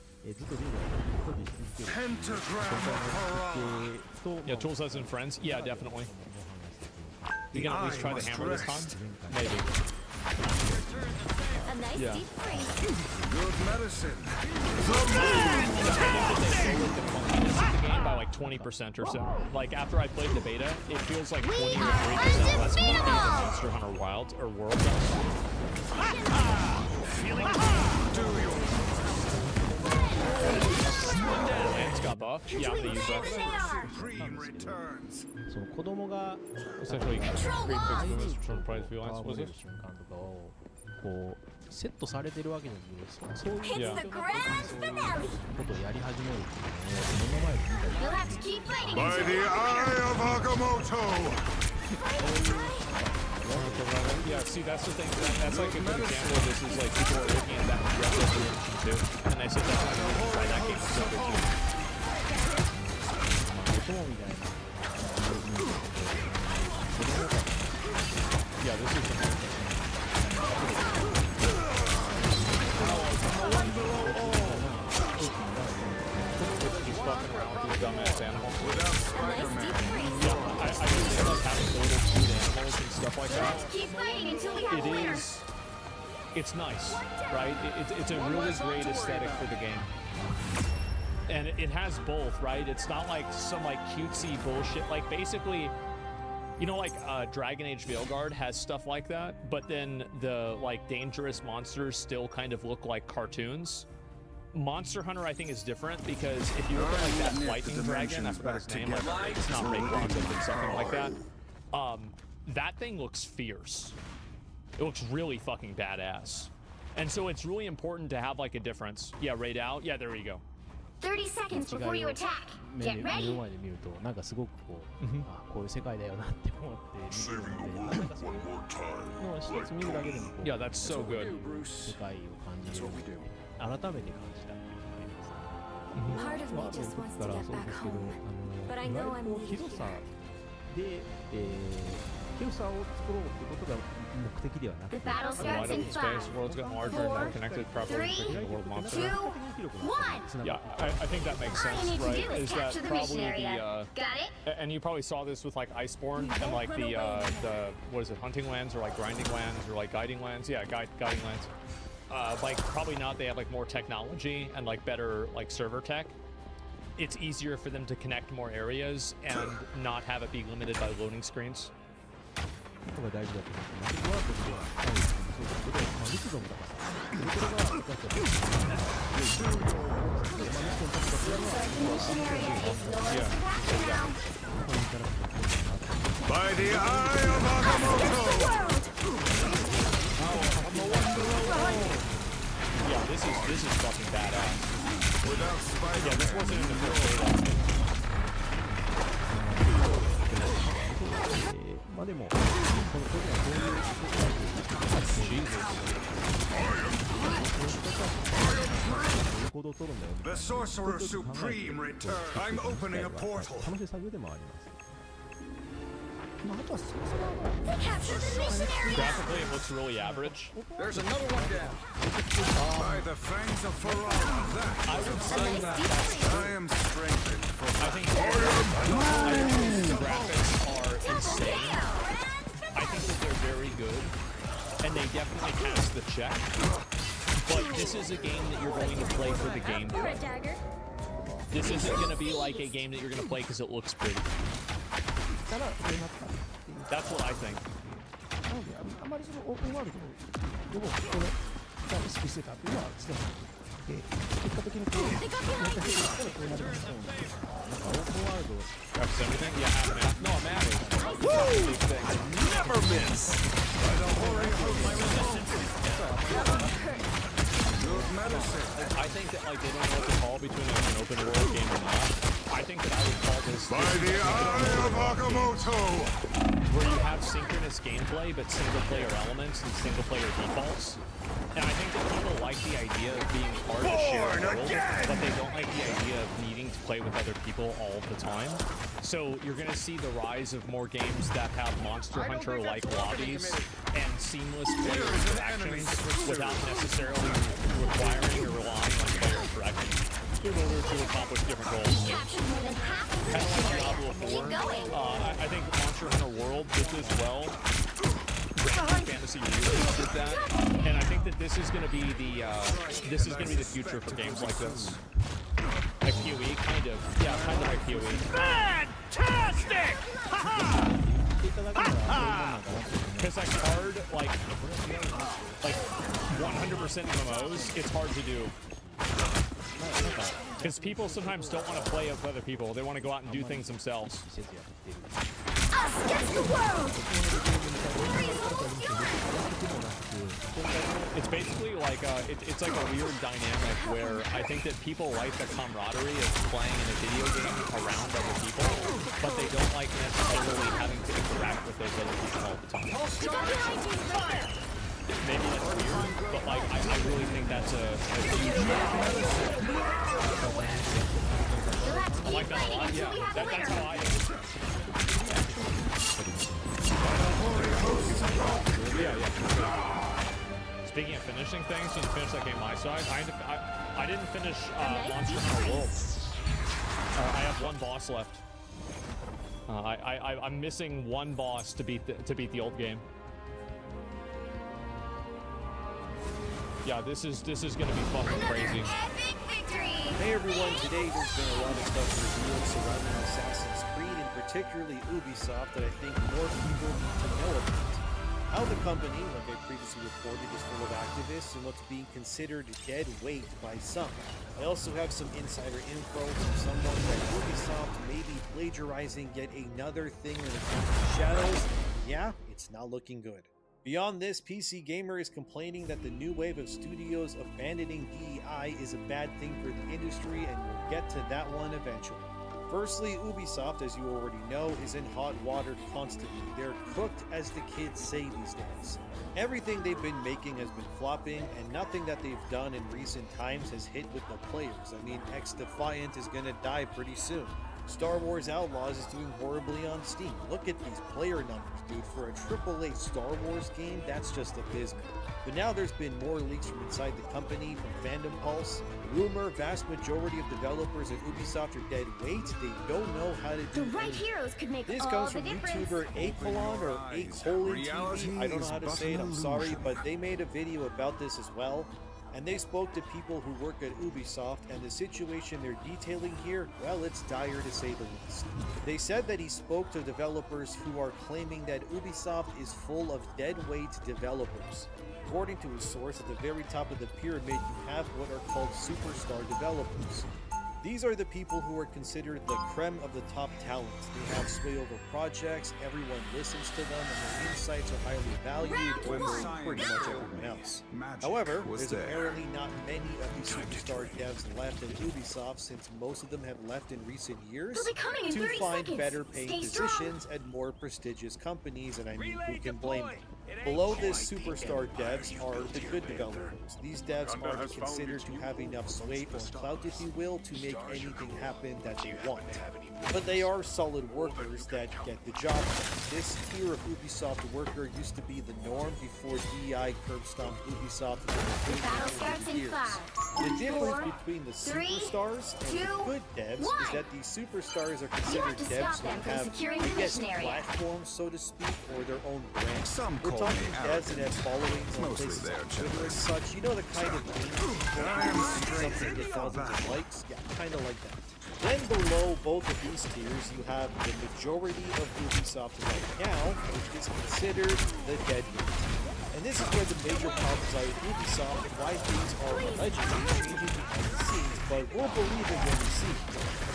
Yeah, tools as in friends? Yeah, definitely. You can at least try the hammer this time? Maybe. A nice Yeah. deep freeze. Good medicine. The game by like 20% or so. Like after I played the beta, it feels like 20 or 30% less funky than Monster Hunter Wilds or World does. Lance got buffed. Yeah, I'm gonna use that. Supreme returns. その子供が Essentially, great fix movements from Prize View Lance, was it? 瞬間とかをこうセットされてるわけじゃなくて、そういう Yeah. ことをやり始めるっていうのを目の前で見たり You'll have to keep fighting By until the you have eye of Agamotto! Yeah, see, that's the thing. That's like a good example of this. Is like people are looking at that Red Dead Redemption 2, and they said that's why they try that game. It's so good too. 音みたいな Yeah, this is the He's fucking around with these dumbass animals. Yeah, I do think like having little cute animals and stuff like that. keep fighting until we have a winner. It's nice, right? It's a really great aesthetic for the game. And it has both, right? It's not like some like cutesy bullshit. Like basically, you know, like Dragon Age Veilguard has stuff like that, but then the like dangerous monsters still kind of look like cartoons. Monster Hunter, I think, is different because if you look at like that lightning dragon, I forgot his name, like it's not Rayquaza, but something like that. That thing looks fierce. It looks really fucking badass. And so it's really important to have like a difference. Yeah, raid out. Yeah, there we go. 30 seconds before you attack. 目 Get の ready. 前で見るとなんかすごくこう、あこういう世界だよなって思って見てるので、なんかそういうのを一つ見るだけでもこう Yeah, that's so good. 世界を感じる改めて感じたっていうのがありますね。 Part of me just wants to から get そうで back すけど、 home. But I 割 know I'm と広さで、広さを作ろうってことが目的ではなく The て、 battle starts in Space, world's getting larger and more connected, properly three, the world monster. 2, 1. Yeah, I think that makes All you sense, need to right? do is Is that capture the mission probably area. Got it? and you probably saw this with like Iceborne and like the what is it, hunting lands or like grinding lands or like guiding lands? Yeah, guiding lands. Like probably not. They have like more technology and like better like server tech. It's easier for them to connect more areas and not have it be limited by loading screens. ことが大事だと思ってます。ワークではそういうことで、陸路の高さ、これが私たちBy the eye of Agamotto! Yeah, this is fucking badass. Yeah, this wasn't in the first beta. まあでも、このこれがどういう行動を取るんだよみたいな。 The Sorcerer Supreme return. I'm opening a portal. 楽しい作業でもあります。Graphically, it looks really average. There's another one down. By the fangs of Pharao, that I would say that I am strengthened for I think the graphics are insane. I think that they're very good, and they definitely pass the check. But this is a game that you're going to play for the gameplay. This isn't going to be like a game that you're going to play because it looks pretty. That's what I think. あまりそのオープンワールドをこれが意識してたっていうのは伝わって結果的にこうやった人だったらこうなるんですよ。Open world. That's everything? Yeah, no, I'm at it. Woo! Never miss! By the holy my resistance good medicine. I think that like they don't know what to call between an open world game or not. I think that I would call this By the eye of Agamotto! Where you have synchronous gameplay but single player elements and single player defaults. And I think that people like the idea of being part of a shared world, but they don't like the idea of needing to play with other people all the time. So you're going to see the rise of more games that have Monster Hunter-like lobbies and seamless player interactions without necessarily requiring or relying on player interaction in order to accomplish different goals. Kind of like Diablo 4. I think Monster Hunter World did this well. Fantasy really did that, and I think that this is going to be the future for games like this. Like PoE, kind of. Yeah, kind of like PoE. Fantastic! Because like hard, like 100% MMOs, it's hard to do. Because people sometimes don't want to play with other people. They want to go out and do things themselves. Us against the world! It's basically like it's like a weird dynamic where I think that people like the camaraderie of playing in a video game around other people, but they don't like necessarily having to interact with those other people all the time. Maybe that's weird, but like I really think that's a huge I like that a lot. Yeah, that's how I think. Yeah. Speaking of finishing things, you finish that game my side. I didn't finish Monster Hunter World. I have one boss left. I'm missing one boss to beat the old game. Yeah, this is gonna be fucking crazy. Hey everyone, today there's been a lot of stuff revealed surrounding Assassin's Creed and particularly Ubisoft that I think more people need to know about. How the company, like I previously reported, is full of activists and what's being considered dead weight by some. I also have some insider info from someone that Ubisoft may be plagiarizing yet another thing when it comes to Shadows. Yeah, it's not looking good. Beyond this, PC Gamer is complaining that the new wave of studios abandoning DEI is a bad thing for the industry, and we'll get to that one eventually. Firstly, Ubisoft, as you already know, is in hot water constantly. They're cooked, as the kids say these days. Everything they've been making has been flopping, and nothing that they've done in recent times has hit with the players. I mean, X-Defiant is gonna die pretty soon. Star Wars Outlaws is doing horribly on Steam. Look at these player numbers, dude. For a AAA Star Wars game, that's just abysmal. But now there's been more leaks from inside the company, from Fandom Pulse. Rumor, vast majority of developers at Ubisoft are dead weight. They don't know how to do The right anything. heroes could make This all comes the from difference. YouTuber Acolon or Acolon TV. I don't know how to say it, I'm sorry, but they made a video about this as well. And they spoke to people who work at Ubisoft, and the situation they're detailing here, well, it's dire to say the least. They said that he spoke to developers who are claiming that Ubisoft is full of deadweight developers. According to a source, at the very top of the pyramid, you have what are called superstar developers. These are the people who are considered the creme of the top talent. They have sway over projects, everyone listens to them, and their insights are highly valued over pretty much everyone else. However, there's apparently not many of these superstar devs left at Ubisoft, since most of them have left in recent years They'll be coming in to 30 find seconds. better paying Stay strong. positions at more prestigious companies, and I mean, who can blame them? Below this, superstar devs are the good developers. These devs aren't considered to have enough sway or clout, if you will, to make anything happen that they want. But they are solid workers that get the job done. This tier of Ubisoft worker used to be the norm before DEI curb-stomped Ubisoft for years. The difference between the superstars and the good devs is that these superstars are considered devs who have, I guess, platforms, so to speak, or their own brand. We're talking devs that have followings on places like Twitter and such. You know the kind of thing something get thousands of likes? Yeah, kind of like that. Then below both of these tiers, you have the majority of Ubisoft right now, which is considered the dead weight. And this is where the major problems lie with Ubisoft and why things are allegedly changing behind the scenes, but we'll believe it when we see it.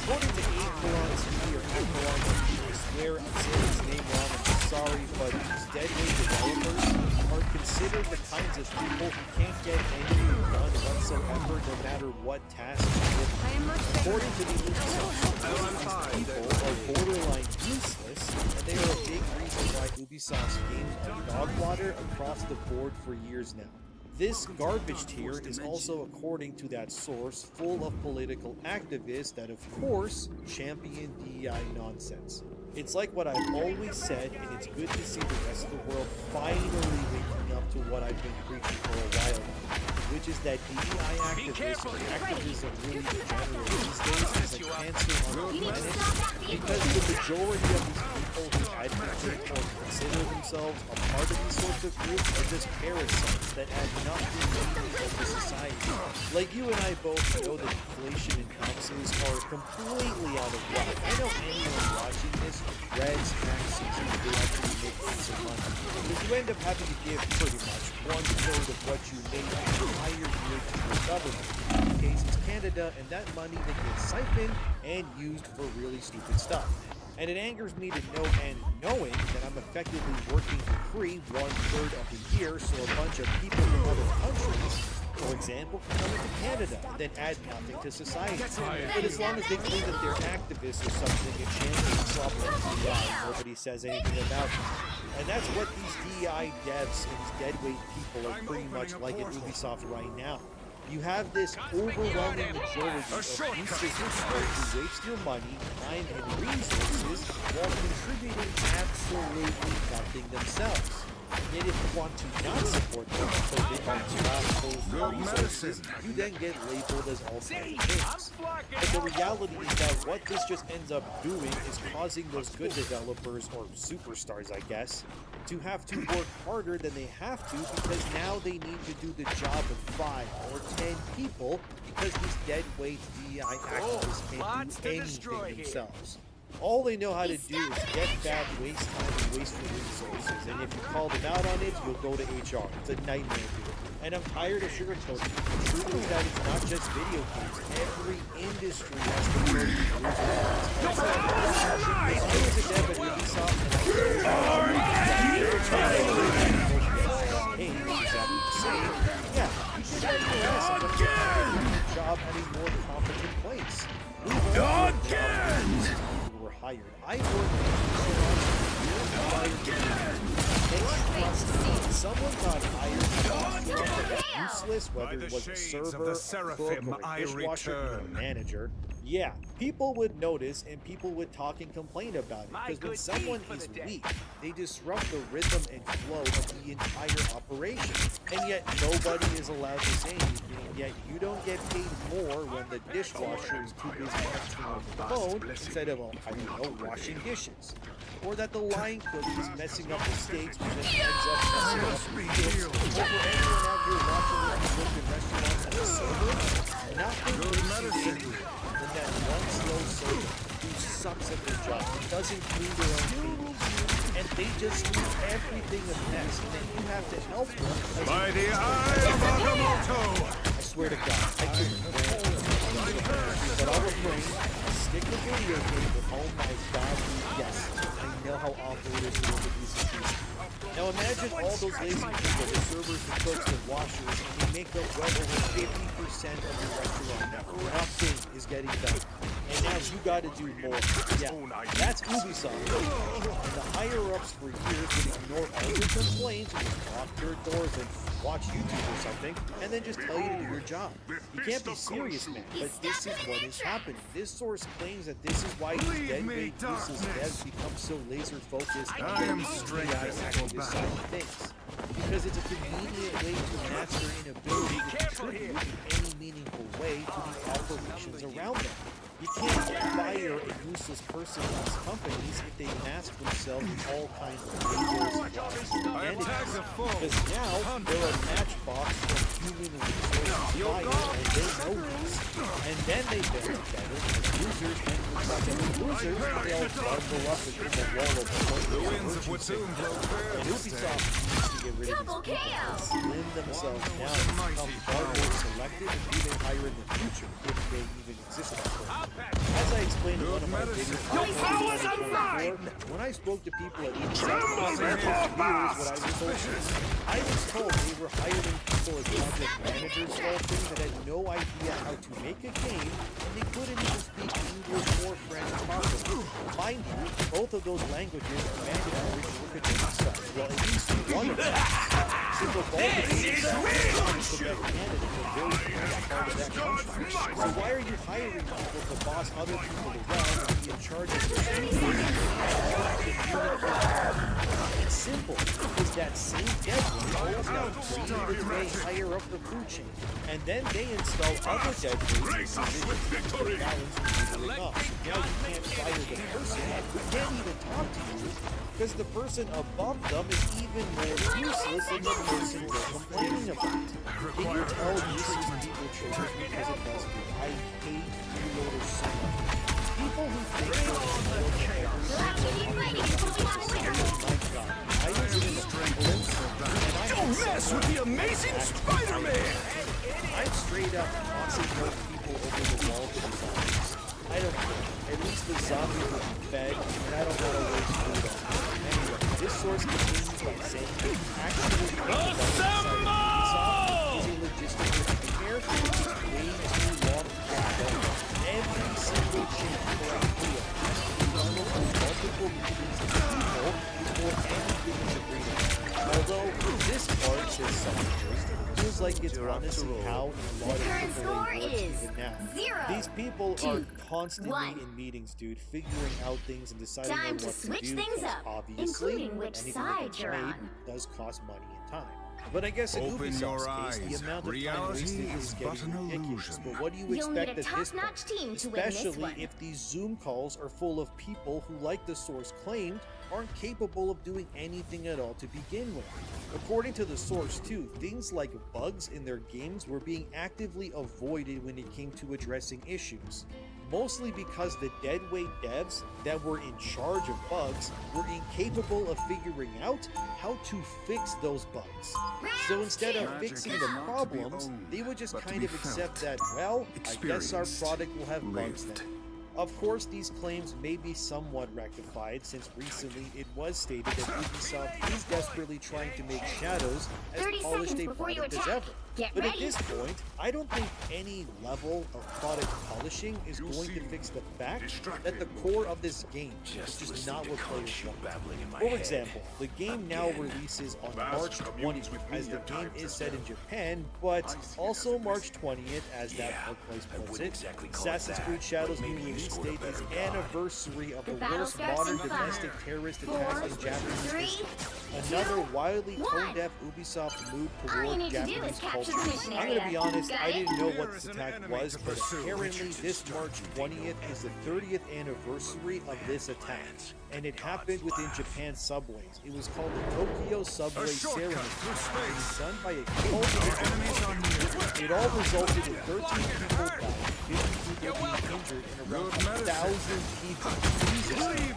According to Acheron TV, or Acheron, I swear I'm saying his name wrong, I'm sorry, but these deadweight developers are considered the kinds of people who can't get anything done whatsoever, no matter what task you give them. According to the Ubisoft, these people are borderline useless, and they are a big reason why Ubisoft's games are dog water across the board for years now. This garbage tier is also, according to that source, full of political activists that, of course, champion DEI nonsense. It's like what I've always said, and it's good to see the rest of the world finally waking up to what I've been preaching for a while now, which is that DEI activists or activism really degenerate these days is a cancer on the planet, because the majority of these people who advocate or consider themselves a part of these sorts of groups are just parasites that add nothing meaningful to society. Like you and I both know that inflation and taxes are completely out of whack. I know anyone watching this dreads tax season to actually make some money, because you end up having to give pretty much 1/3 of what you make the entire year to your government. In this case, it's Canada, and that money that gets siphoned and used for really stupid stuff. And it angers me to know and knowing that I'm effectively working for free 1/3 of the year, so a bunch of people from other countries, for example, can come into Canada, then add nothing to society. But as long as they claim that they're activists or something and champion problems, nobody says anything about it. And that's what these DEI devs and these deadweight people are pretty much like at Ubisoft right now. You have this overwhelming majority of useless people who waste your money, time, and resources while contributing absolutely nothing themselves. Yet if you want to not support them because they are not those resources, you then get labeled as all kinds of things. But the reality is that what this just ends up doing is causing those good developers, or superstars I guess, to have to work harder than they have to, because now they need to do the job of 5 or 10 people, because these deadweight DEI activists can't do anything themselves. All they know how to do is get bad, waste time, and waste your resources, and if you call them out on it, you'll go to HR. It's a nightmare to do. And I'm tired of sugarcoating. The truth is that it's not just video games. Every industry has to go through rules. I was a dev at Ubisoft, and job at a more competent place. Hired. I worked someone got hired useless, whether it was a server, a cook, or a dishwasher, or a manager. Yeah, people would notice and people would talk and complain about it, because when someone is weak, they disrupt the rhythm and flow of the entire operation. And yet nobody is allowed to say anything, yet you don't get paid more when the dishwasher is too busy texting on the phone instead of, I don't know, washing dishes. Or that the line cook is messing up the steaks, which then ends up messing up the meals. Over anyone out here watching the cook in restaurants as a server, nothing makes you than that one slow server who sucks at their job, doesn't clean their own tables, and they just leave everything a mess, and then you have to help them. By the eye of Agamotto! I swear to God, I couldn't. But I'll refrain. stick the video game, but oh my god, yes, I know how awful it is to work with these systems. Now imagine all those lazy people, the servers, the cooks, the washers, and they make up well over 50% of your restaurant now. Nothing is getting done. And now you gotta do more. Yeah, that's Ubisoft. And the higher-ups for years would ignore all your complaints and just lock your doors and watch YouTube or something, and then just tell you to do your job. You can't be serious, man, but this is what is happening. This source claims that this is why these deadweight useless devs become so laser-focused on the AI activist side of things. Because it's a convenient way to mask their inability to contribute in any meaningful way to the operations around them. You can't fire a useless person in these companies if they mask themselves in all kinds of labels and because now they're a matchbox from human resources fire and they know this. And then they get together and losers and losers, they'll bundle up against a wall of emergency. And Ubisoft needs to get rid of these people, slim themselves down and become far more selective and even higher in the future if they even exist at that point. As I explained in one of my videos, when I spoke to people at Ubisoft, here's what I was told they were hiring people as project managers of all things that had no idea how to make a game, and they couldn't even speak English or French properly. Mind you, both of those languages are mandatory to work at Ubisoft. Well, at least one of them. Since the bulk of Quebec Canada is a very important part of that country. So why are you hiring people to boss other people around and be in charge of their It's simple, because that same deadwood rolls out its way higher up the food chain, and then they install other deadwoods in positions to balance moving up. Now you can't fire the person who can't even talk to you, because the person above them is even more useless than the person they're complaining about. Can you tell this is people choices because it does me? I hate freeloaders so much. People who think they're Don't mess with the amazing Spider-Man! I'm straight up tossing those people over the wall to the zombies. I don't care. At least the zombies will be fed, and I don't want to waste food on them. Anyway, this source continues by saying that actually is a logistical nightmare which is way too long to get done. Every single change for a deal has to be done with multiple meetings of people before anything is agreed upon. Although this part says something feels like it's honestly how a lot of AAA works even now. These people are constantly in meetings, dude, figuring out things and deciding on what to do. Obviously, anything that gets made does cost money and time. But I guess in Ubisoft's case, the amount of time wasted is getting ridiculous. But what do you expect at this point? Especially if these Zoom calls are full of people who, like the source claimed, aren't capable of doing anything at all to begin with. According to the source too, things like bugs in their games were being actively avoided when it came to addressing issues. Mostly because the deadweight devs that were in charge of bugs were incapable of figuring out how to fix those bugs. So instead of fixing the problems, they would just kind of accept that, well, I guess our product will have bugs then. Of course, these claims may be somewhat rectified, since recently it was stated that Ubisoft is desperately trying to make Shadows as polished a product as ever. But at this point, I don't think any level of product polishing is going to fix the fact that the core of this game is just not what players want. For example, the game now releases on March 20th, as the game is set in Japan, but also March 20th, as that place puts it. Assassin's Creed Shadows' new release date is anniversary of the worst modern domestic terrorist attack in Japanese history. Another wildly tone-deaf Ubisoft move toward Japanese culture. I'm gonna be honest, I didn't know what this attack was, but apparently this March 20th is the 30th anniversary of this attack. And it happened within Japan's subways. It was called the Tokyo Subway Serenade. It was done by a cult of it all resulted in 13 people died, 50 people being injured, and around 1,000 people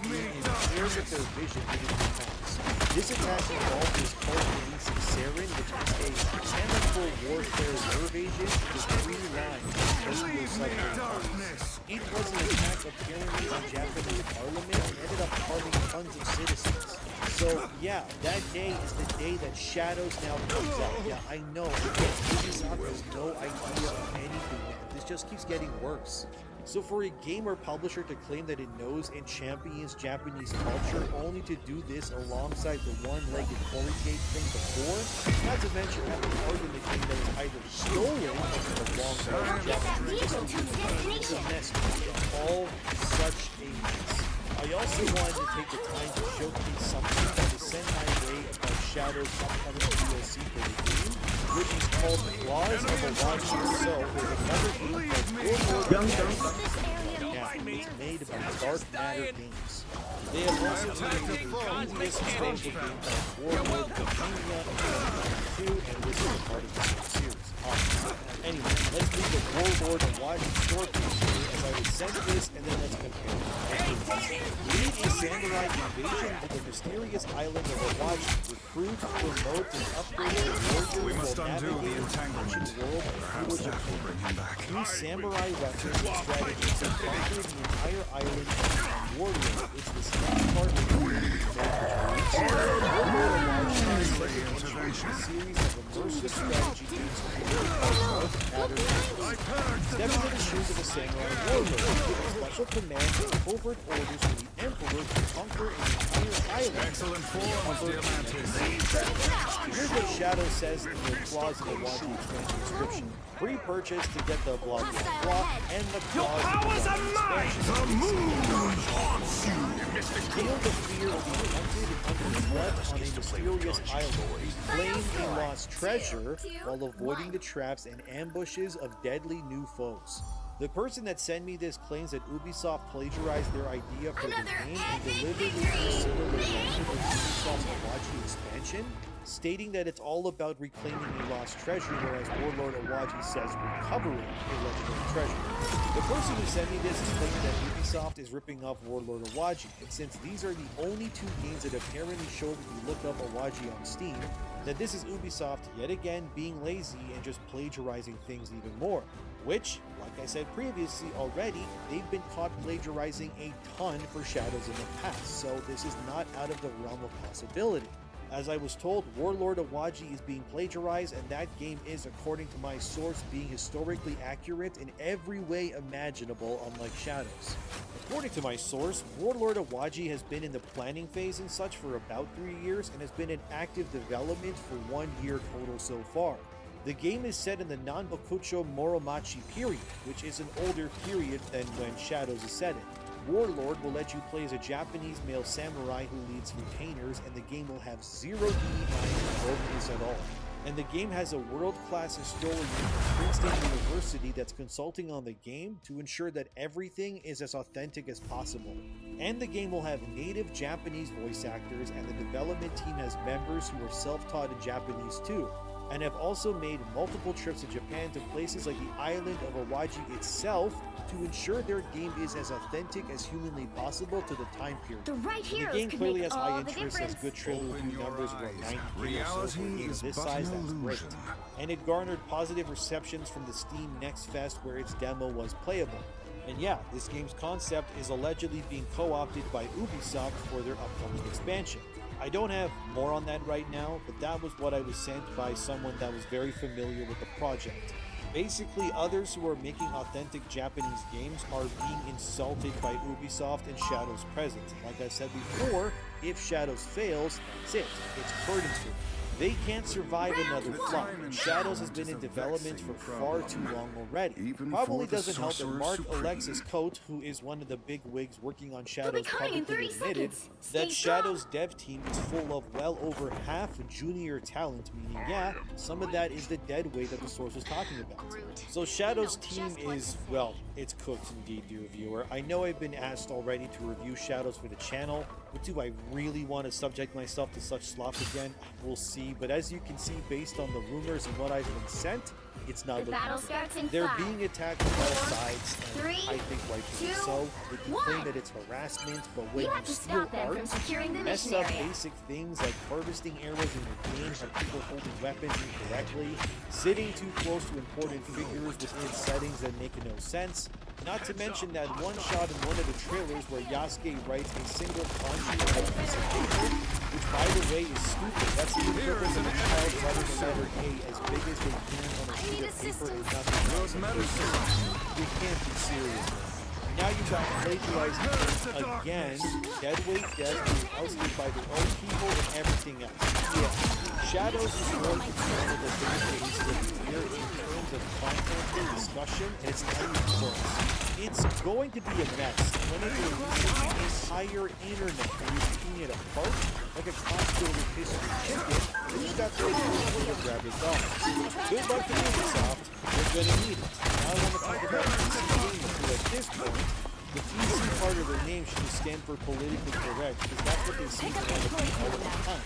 being impaired with their vision due to attacks. This attack involved his cult release of Saren, which is a chemical warfare nerve agent with 3 lines of submarine parts. It was an attack apparently on Japanese parliament and ended up harming tons of citizens. So yeah, that day is the day that Shadows now comes out. Yeah, I know. Ubisoft has no idea of anything, man. This just keeps getting worse. So for a game or publisher to claim that it knows and champions Japanese culture only to do this alongside the one-legged Corrugate thing before, not to mention having part in the game that is either stolen from the long-term Japanese history, it's a mess. It's all such a mess. I also wanted to take the time to showcase something that was sent my way about Shadow's upcoming DLC for the game, which is called Claws of Awaji. So there's another game called it's made by Dark Matter Games. They have also created a previous historical game called Warlord Bohemia in 2002, and this is a part of the same series. Anyway, let's leave the Warlord Awaji story here as I would send this, and then let's compare. Lead a samurai invasion to the mysterious island of Awaji. Recruit, promote, and upgrade warriors We must will undo the navigate entanglement. the world of Perhaps feudal that will bring him back. Use samurai weapons and strategies to conquer the entire island and warriors. It's the second part of the series of immersive strategy games created by Dark Matter Games. Step into the shoes of a samurai warlord, giving special commands and covert orders to the Emperor to conquer an entire island. Excellent form, Diamantis. Here's what Shadow says in the Claws of Awaji expansion description. Pre-purchase to get the blah blah blah and the Claws of Awaji expansion. The moon haunts you. Feel the fear of being hunted and under threat on a mysterious island. Reclaim a lost treasure while avoiding the traps and ambushes of deadly new foes. The person that sent me this claims that Ubisoft plagiarized their idea for the game and deliberately used similar language in Ubisoft's Awaji expansion, stating that it's all about reclaiming a lost treasure, whereas Warlord Awaji says recovering a legendary treasure. The person who sent me this is claiming that Ubisoft is ripping off Warlord Awaji, and since these are the only 2 games that apparently show if you look up Awaji on Steam, that this is Ubisoft yet again being lazy and just plagiarizing things even more. Which, like I said previously already, they've been caught plagiarizing a ton for Shadows in the past, so this is not out of the realm of possibility. As I was told, Warlord Awaji is being plagiarized, and that game is, according to my source, being historically accurate in every way imaginable, unlike Shadows. According to my source, Warlord Awaji has been in the planning phase and such for about 3 years and has been in active development for 1 year total so far. The game is set in the Nanbokucho Moromachi period, which is an older period than when Shadows is set in. Warlord will let you play as a Japanese male samurai who leads retainers, and the game will have 0 DEI or brokenness at all. And the game has a world-class historian from Princeton University that's consulting on the game to ensure that everything is as authentic as possible. And the game will have native Japanese voice actors, and the development team has members who are self-taught in Japanese too, and have also made multiple trips to Japan to places like the island of Awaji itself to ensure their game is as authentic as humanly possible to the time period. The right The heroes game could clearly make has high all the interest, has difference. good trailer review numbers, around 90K or so for a Reality game is this but size, an that's great. illusion. And it garnered positive receptions from the Steam Next Fest where its demo was playable. And yeah, this game's concept is allegedly being co-opted by Ubisoft for their upcoming expansion. I don't have more on that right now, but that was what I was sent by someone that was very familiar with the project. Basically, others who are making authentic Japanese games are being insulted by Ubisoft and Shadow's presence. And like I said before, if Shadows fails, that's it. It's curtains. They can't survive another flop, and Shadows has been in development for far too long already. Probably doesn't help that Mark Alexis Cote, who is one of the big wigs working on Shadows, publicly admitted that Shadows dev team is full of well over half junior talent, meaning yeah, some of that is the dead weight that the source was talking about. So Shadows team is, well, it's cooked indeed, dear viewer. I know I've been asked already to review Shadows for the channel, but do I really want to subject myself to such slop again? We'll see, but as you can see based on the rumors and what I've been sent, it's not The looking battle good. starts in They're 5, being attacked from all 4, sides, and 3, I think rightfully 2, so. They complain 1. that it's harassment, but when You you have to steal stop them art, from securing the mess mission up area. basic things like harvesting arrows in your game, have people holding weapons incorrectly, sitting too close to important figures within settings that make no sense. Not to mention that one shot in one of the trailers where Yasuke writes a single kanji on a piece of paper, which by the way is stupid. That's the purpose of a child writing the letter A as big as they can on a sheet of paper and nothing else. You can't be serious. Now you got plagiarizing again, deadweight death being ousted by their own people and everything else. Yeah, Shadows is going to be one of the biggest releases of the year in terms of content and discussion, and it's not even close. It's going to be a mess when it releases the entire internet and you're picking it apart like a cocktail with history chicken that just got played for the grab your dollars. Good luck to Ubisoft, you're gonna need it. Now I want to talk about PC gaming, who at this point, the PC part of their name should just stand for politically correct, because that's what they seem to want to be all the time.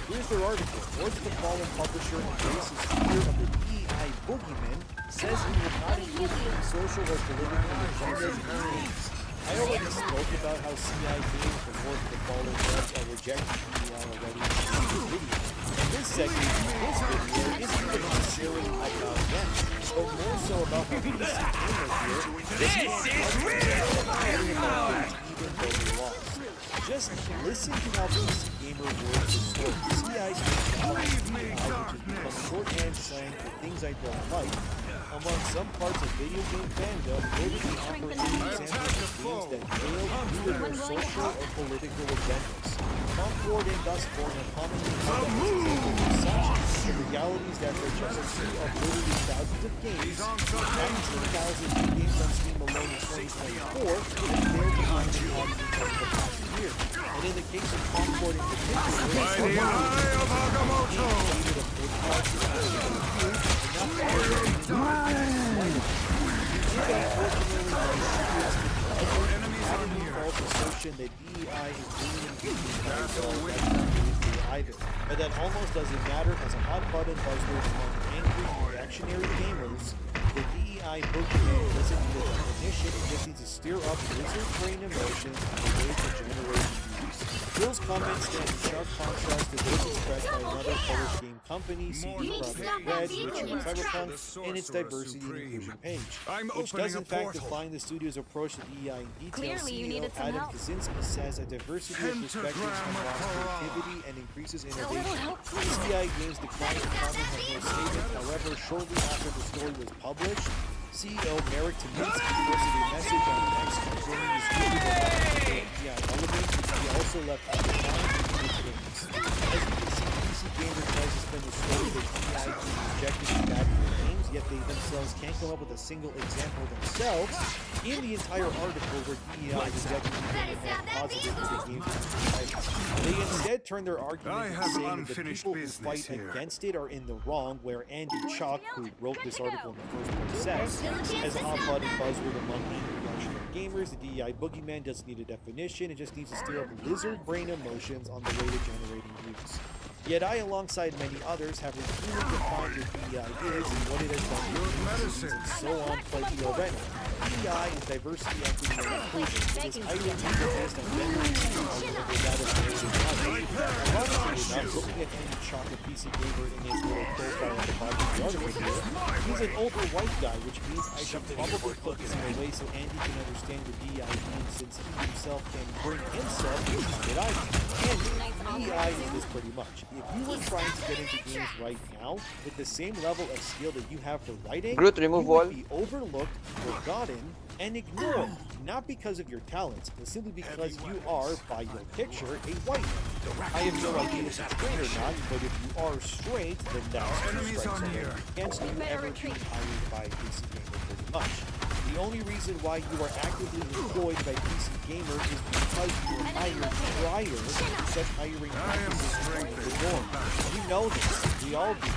Here's their article. What's the fallen publisher embraces fear of the DEI boogeyman, says he will not include any social or political agendas in his games. I already spoke about how CI Games before the fallen devs are rejecting DEI already in this video. And this segment of this video isn't even necessarily about them, but more so about how PC gamers here, this is real! Even though they lost. Just listen to how PC gamer words the story. CI Games which has become shorthand slang for things I don't like. Among some parts of video game fandom, notably operating examples of games that fail due to their social or political agendas. Concord and Dustborn are commonly held up as examples of such. The reality is that there are just a few of literally thousands of games, 19,000 new games on Steam alone in 2024, that failed to find an audience over the past year. And in the case of Concord in particular, By the eye of Agamotto! Assertion that DEI is either, but that almost doesn't matter as a hot button buzzword among angry reactionary gamers. The DEI boogeyman doesn't need a definition, it just needs to stir up lizard brain emotions and a way to generate views. Bill's comments stand in sharp contrast to those expressed by another published game company, CD Projekt Red, Witcher Cyberpunk, in its diversity and inclusion page, which does in fact define the studio's approach to DEI in detail. Clearly, you CEO needed some Adam help. Kaczynski says a diversity of perspectives unlocks creativity and increases innovation. help, please. CI Games declined to comment on her statement, however, shortly after the story was published, CEO Marek Tymiński posted a message on X confirming his views about the DEI element, which he also left undefined in his games. As you can see, PC Gamer tries to spin the story that DEI is rejected in bad games, yet they themselves can't come up with a single example themselves in the entire article where DEI is recommended and positive for the games. They instead turn their argument into saying that the people who fight against it are in the wrong, where Andy Chalk, who wrote this article in the first place, says, as a hot-button buzzword among reactionary gamers, the DEI boogeyman doesn't need a definition, it just needs to stir up lizard brain emotions on the way to generating views. Yet I, alongside many others, have routinely defined what DEI is and what it has done to communities and so on plenty already. DEI is diversity, equity, and inclusion. It is highly based on gender and however that is narrated others. Ironically enough, looking at Andy Chalk, a PC gamer in his little profile at the bottom of the article here, he's an older white guy, which means I should probably put this in a way so Andy can understand what DEI means, since he himself can bring himself to find it either. And DEI is this pretty much. If you were trying to get into games right now with the same level of skill that you have for writing, Groot, remove you would wall. be overlooked, forgotten, and ignored. Not because of your talents, but simply because you are, by your picture, a white man. I have no idea if it's straight or not, but if you are straight, then that's two strikes away against you ever being hired by PC Gamer pretty much. The only reason why you are actively employed by PC Gamer is because you were hired hired prior to such hiring practices becoming the norm. You know this. We all do.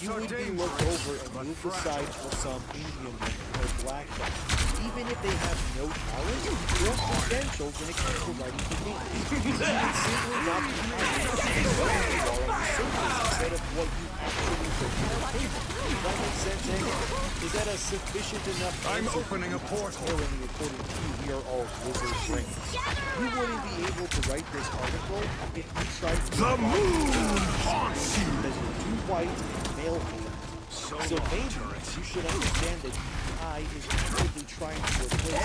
You would be looked over and moved aside for some Indian or black guy. Even if they have no talent or credentials when it comes to writing the game. You can simply not be hired because you are on the surface instead of what you actually bring to the table. Does that make sense, Is that a sufficient enough I'm answer opening a portal. According to you, we are all wizard brains. You wouldn't be able to write this article if you tried to The moon haunts you because you're too white and male hated. So maybe you should understand that I is actively trying to replace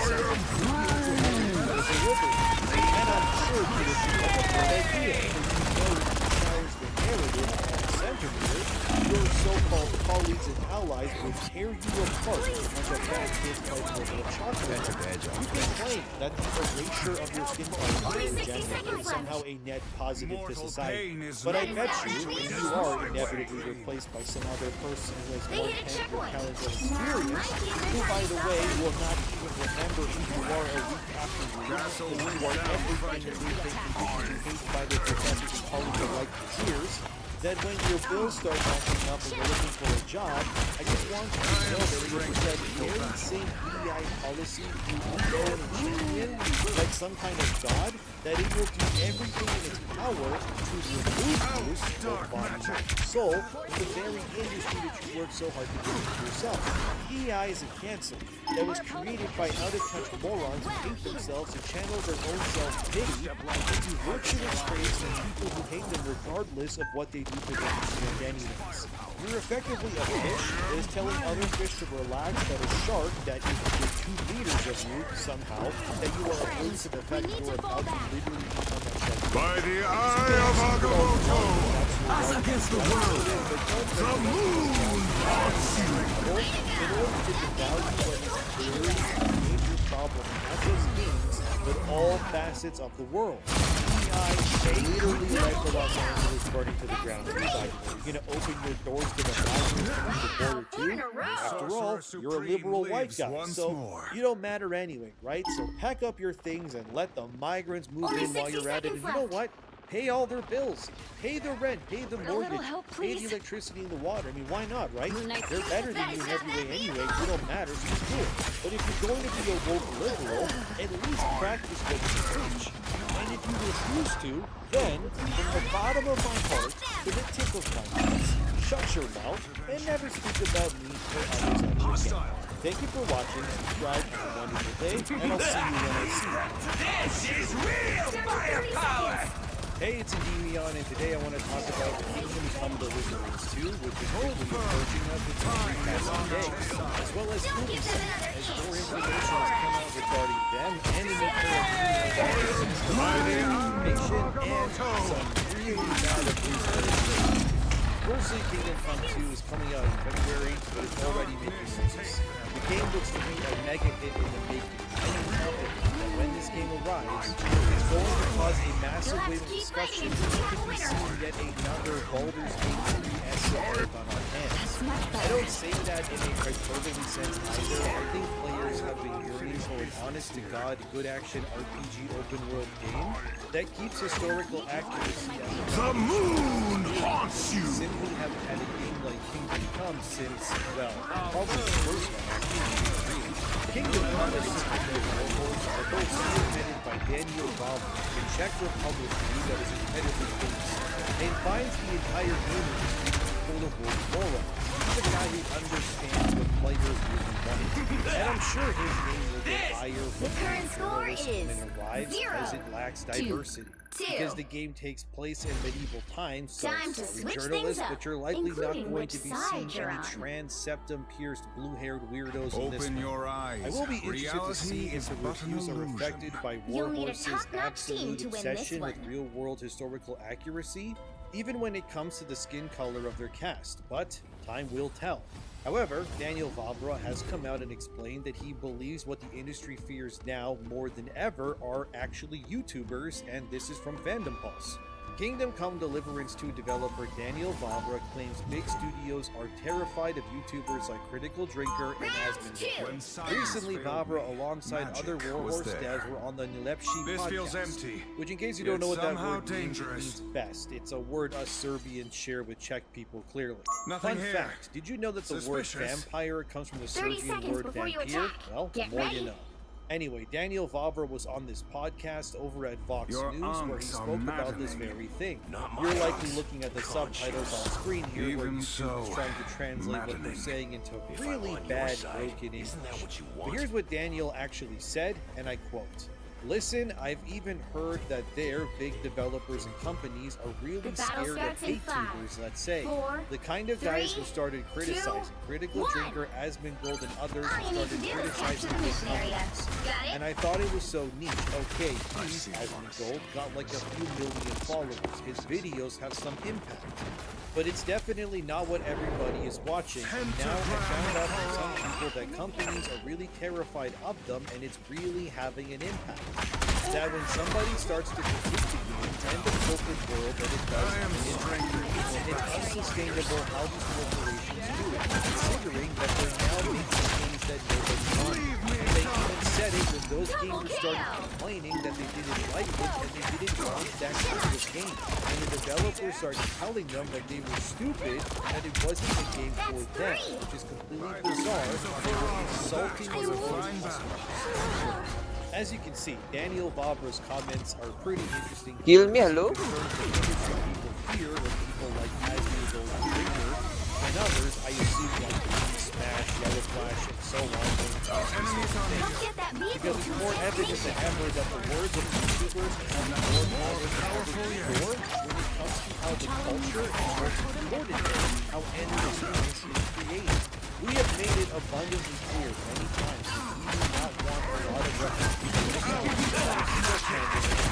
and I'm sure you would be a good idea because you know it desires the narrative at the center here. Your so-called colleagues and allies will tear you apart when the fact is like a chocolate. You can claim that the erasure of your skin color and gender is somehow a net positive to society. But I bet you, when you are inevitably replaced by some other person who has more tangible talent and experience, who, by the way, will not even remember who you are a week after you leave, because you are everything that we think you can hate by their professors and colleagues alike for years, that when your bills start racking up and you're looking for a job, I just want you to know that if you present the very same DEI policy you go and champion like some kind of god, that it will do everything in its power to remove you, both body and soul, from the very industry that you work so hard to get into yourself. DEI is a cancer that was created by out-of-touch morons who hate themselves and channel their own self-pity into virtuous traits and people who hate them regardless of what they do for them and anyways. You're effectively a fish that is telling other fish to relax, that a shark that is within 2 meters of you somehow, that you are opposed to the fact that you are about to literally become a shark. By the eye of Agamotto, us against the world, the moon haunts you. In order to devalue what is clearly a major problem, not just games, but all facets of the world. DEI literally like the Los Angeles burning to the ground. You're gonna open your doors to the migrants coming to the border too? After all, you're a liberal white guy, so you don't matter anyway, right? So pack up your things and let the migrants move in while you're at it. And you know what? Pay all their bills. Pay the rent. Pay the mortgage. Pay the electricity and the water. I mean, why not, right? They're better than you in every way anyway. You don't matter, so you do it. But if you're going to be a woke liberal, at least practice what you preach. And if you refuse to, then, from the bottom of my heart to the tip of my hands, shut your mouth and never speak about me or others ever again. Thank you for watching. Subscribe. Have a wonderful day, and I'll see you when I see you. This is real firepower! Hey, it's Endymion, and today I want to talk about Kingdom Come Deliverance 2, which is hopefully approaching us with some passing days, as well as Ubisoft, as more information has come out regarding them and the new information and some really bad abuse. Firstly, Kingdom Come 2 is coming out in February, but it's already making news. The game looks to be a mega hit in the making. I am confident that when this game arrives, it's going to cause a massive wave of discussion, and we could be seeing yet another Baldur's Gate 3-esque event on our hands. I don't say that in a hyperbole sense either. I think players have been yearning for an honest-to-God, good-action RPG open-world game that keeps historical accuracy at the moon haunts you. Simply haven't had a game like Kingdom Come since, well, probably the first one. Kingdom Come and its Warhorse are both spearheaded by Daniel Vavra, a Czech Republic team that is incredibly famous, and finds the entire game industry full of woke morons. He's a guy who understands what players really want, and I'm sure his game will get higher from journalists when it arrives as it lacks diversity. Because the game takes place in medieval times, so sorry journalists, but you're likely not going to be seeing any trans septum-pierced blue-haired weirdos in this one. Your eyes. I will be interested to see if the reviews are affected by Warhorse's absolute obsession with real-world historical accuracy, even when it comes to the skin color of their cast, but time will tell. However, Daniel Vavra has come out and explained that he believes what the industry fears now more than ever are actually YouTubers, and this is from Fandom Pulse. Kingdom Come Deliverance 2 developer Daniel Vavra claims big studios are terrified of YouTubers like Critical Drinker and Asmongold. Recently, Vavra, alongside other Warhorse devs, were on the Nilepshi This podcast, feels empty. which, in case you don't It's know what that somehow word means, it dangerous. means best. It's a word us Serbians share with Czech people clearly. Nothing Fun here. fact, did you know that the word Suspicious. vampire comes from the 30 Serbian seconds word before you vampire? attack. Well, the Get more ready. you know. Anyway, Daniel Vavra was on this podcast over at Vox Your News where he unks are spoke about this maddening. very thing. Not You're my likely unks. looking at the Conscious. subtitles on screen here where Even YouTube so, is trying to translate what they're maddening. saying into If I'm really on your bad, side, broken English. isn't that what you But want? here's what Daniel actually said, and I quote, "Listen, I've even heard that their big developers and companies are really The battle scared of starts in hate 5, tubers, let's say. 4, The kind of guys who 3, started criticizing Critical 1. Drinker, Asmongold, and others All who you need to started do is capture criticizing the big mission area. companies. Got it? And I thought it was so neat. Okay, he, Asmongold, got like a few million followers. His videos have some impact. But it's definitely not what everybody is watching. And now I found out from some people that companies are really terrified of them, and it's really having an impact. That when somebody starts to critique the game and the corporate world, that it does have an impact. And it's unsustainable how these corporations do it, considering that they're now making things that nobody wants. They even said it when those gamers started complaining that they didn't like it and they didn't want that kind of game. And the developers started telling them that they were stupid and that it wasn't a game for them, which is completely bizarre. And they were insulting their own customers. As you can see, Daniel Vavra's comments are pretty interesting. Kill me, hello? In terms of industry people here, with people like Asmongold and Drinker, and others, I assume like Smash, Yellow Flash, and so on. Because it's more evident than ever that the words of YouTubers have more powerful before when it comes to how the culture and what's important is, how entertainment is created. We have made it abundantly clear many times that we do not want a lot of references.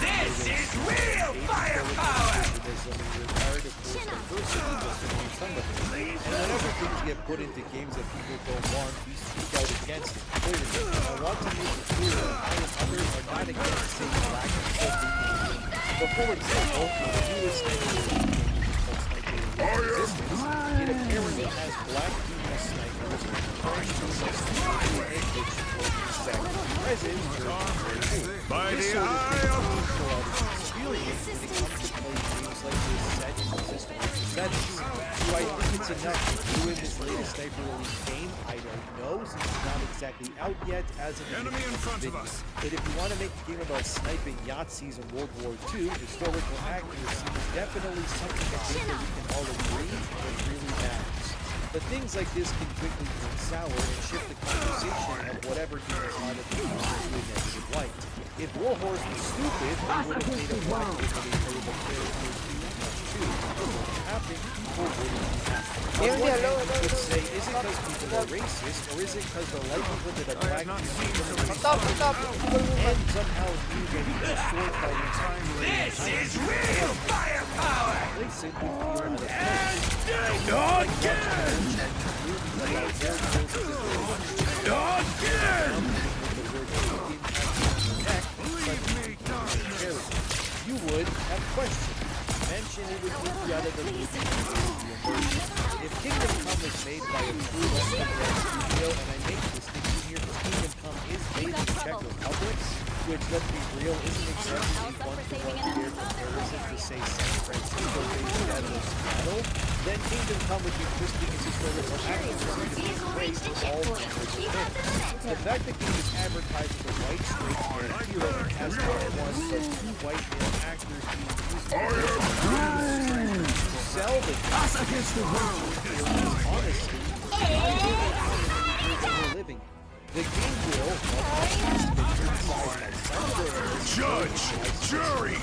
This is real firepower! And whenever things get put into games that people don't want, we speak out against it. Clearly, I want to make it clear that I and others are not against saying black and white. But for example, the newest sniping it apparently has black female snipers trying to present By the eye of experience when it comes to play games like this set in consistent settings. Do I think it's enough to ruin this latest Sniper Elite game? I don't know, since it's not exactly out yet as of enemy in front of us. But if you want to make a game about sniping Yahtzees in World War II, historical accuracy is definitely something that we can all agree that really matters. But things like this can quickly turn sour and shift the conversation of whatever game is out of the to a negative light. If Warhorse was stupid, they would have made a black playable character too. What happened? People wouldn't be happy. On one hand, you could say, is it because people are racist, or is it because the likelihood that a black man and somehow knew that he was sword fighting time? This is real firepower! Listen with fear and Not again! Not again! You would have questioned. Mention it would keep you out of the movie. If Kingdom Come was made by a true underground studio, and I make this distinction here because Kingdom Come is made in the Czech Republic, which, let's be real, isn't exactly one-to-one fair comparison to, say, San Francisco based out of Seattle, then Kingdom Come would be twisting its historical accuracy to make praise for all members of it. The fact that King is advertising the white straight male hero has not one but two white male actors being used to sell the us against the world. Honestly, living. The game will Judge, jury,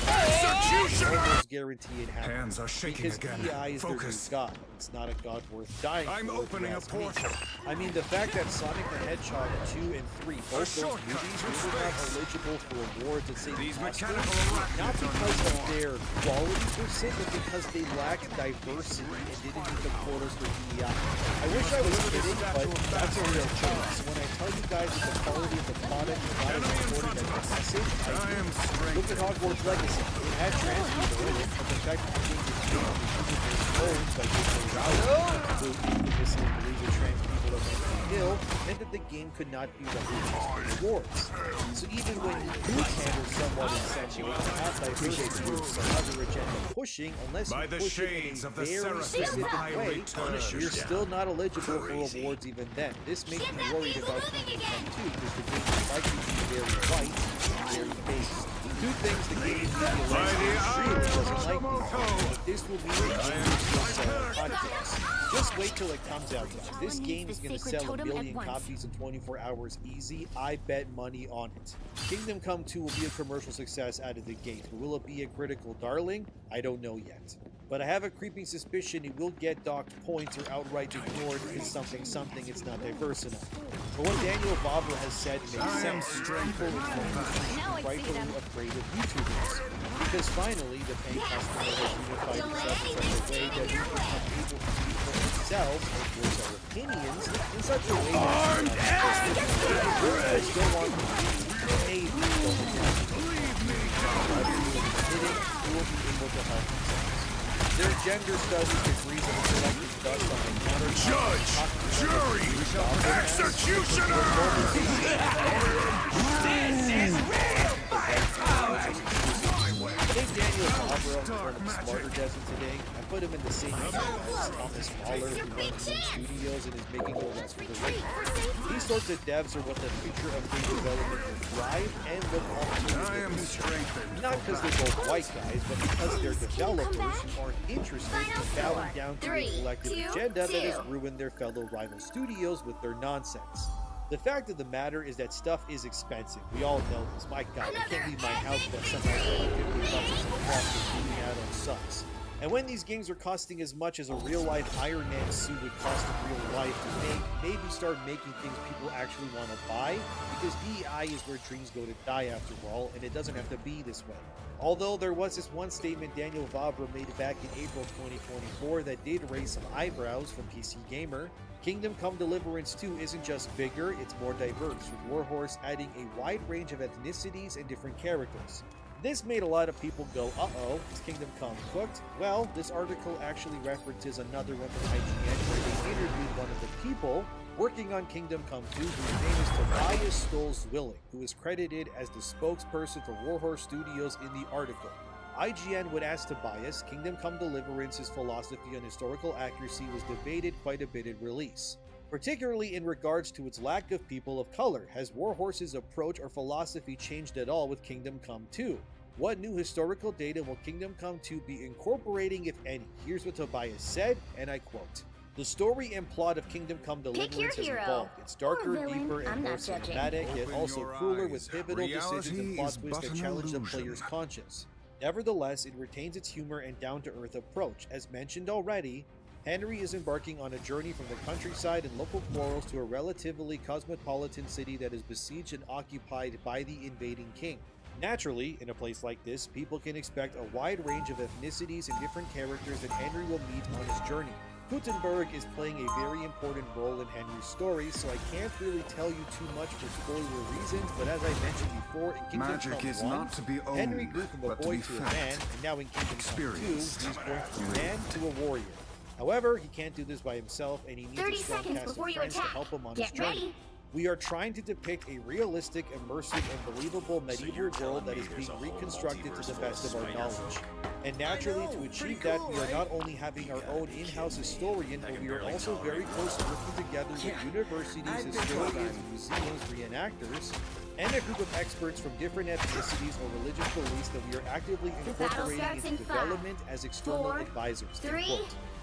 executioner. Guarantee it happens. Hands are shaking because again. EI is their new Focus. god. It's not a god worth dying I'm for, if you opening a ask me. portal. I mean, the fact that Sonic the Hedgehog 2 and 3, both those shortcut movies, to were not space. eligible for awards at St. These Oscars, mechanical not arachnids are because no of more. their quality per se, but because they lacked diversity and didn't meet the quotas for DEI. I wish I was kidding, but that's a real chance. When I tell you guys that the quality of the product is not as important as the message, I am look at Hogwarts Legacy. It had trans people in it, but the fact that the game is made using their phones by Disney Rowell, who infamously believes that trans people are mentally ill, meant that the game could not be recognized for awards. So even when you do handle somewhat insensual, not diversity groups or other agenda pushing, unless By you the push it shades in of a the very Seraphim, specific I way, return. you're still not eligible for awards even then. This makes me worried about Kingdom Come 2 because the game is likely to be very white and very based. Two things the game media really doesn't like these, but this will be a podcast. Just wait till it comes out, guys. This game is going to sell 1 million copies in 24 hours easy. I bet money on it. Kingdom Come 2 will be a commercial success out of the gate, but will it be a critical darling? I don't know yet. But I have a creeping suspicion it will get docked points or outright ignored because something it's not diverse enough. But what Daniel Vavra has said makes sense. People are rightfully afraid of YouTubers. Because finally, the paying customer has unified itself in such a way that we become able to speak for ourselves and voice our opinions in such a way that still want to behave who will be able to help themselves. Their gender studies degrees of collective dust on the counter. Judge, jury, executioner! This is I think Daniel Vavra is one of the smarter devs today. I put him in the same group as Thomas Mahler, who runs Moon Studios and is making movies for the ring. These sorts of devs are what the future of game development will thrive and look up to in the future. Not because they're both white guys, but because they're developers who aren't interested in bowing down to a collective agenda that has ruined their fellow rival studios with their nonsense. The fact of the matter is that stuff is expensive. We all know this. My God, I can't leave my house without somehow $50 or some cost being out on subs. And when these games are costing as much as a real-life Iron Man suit would cost in real life to make, maybe start making things people actually want to buy, because DEI is where dreams go to die after all, and it doesn't have to be this way. Although there was this one statement Daniel Vavra made back in April 2024 that did raise some eyebrows from PC Gamer. Kingdom Come Deliverance 2 isn't just bigger, it's more diverse, with Warhorse adding a wide range of ethnicities and different characters. This made a lot of people go, uh-oh, is Kingdom Come cooked? Well, this article actually references another one from IGN where they interviewed one of the people working on Kingdom Come 2, whose name is Tobias Stolz-Zwilling, who is credited as the spokesperson for Warhorse Studios in the article. IGN would ask Tobias, Kingdom Come Deliverance's philosophy on historical accuracy was debated quite a bit at release, particularly in regards to its lack of people of color. Has Warhorse's approach or philosophy changed at all with Kingdom Come 2? What new historical data will Kingdom Come 2 be incorporating, if any? Here's what Tobias said, and I quote. The story and plot of Kingdom Come Deliverance has evolved. It's darker, deeper, and more cinematic, yet also crueler with pivotal decisions and plot twists that challenge the player's conscience. Nevertheless, it retains its humor and down-to-earth approach. As mentioned already, Henry is embarking on a journey from the countryside and local quarrels to a relatively cosmopolitan city that is besieged and occupied by the invading king. Naturally, in a place like this, people can expect a wide range of ethnicities and different characters that Henry will meet on his journey. Gutenberg is playing a very important role in Henry's story, so I can't really tell you too much for spoiler reasons, but as I mentioned before, in Kingdom Come 1, Henry grew from a boy to a man, and now in Kingdom Come 2, he's going from a man to a warrior. However, he can't do this by himself, and he needs a strong cast of friends to help him on his journey. We are trying to depict a realistic, immersive, and believable medieval world that is being reconstructed to the best of our knowledge. And naturally, to achieve that, we are not only having our own in-house historian, but we are also very close to working together with universities, historians, museums, reenactors, and a group of experts from different ethnicities or religious beliefs that we are actively incorporating into development as external advisors.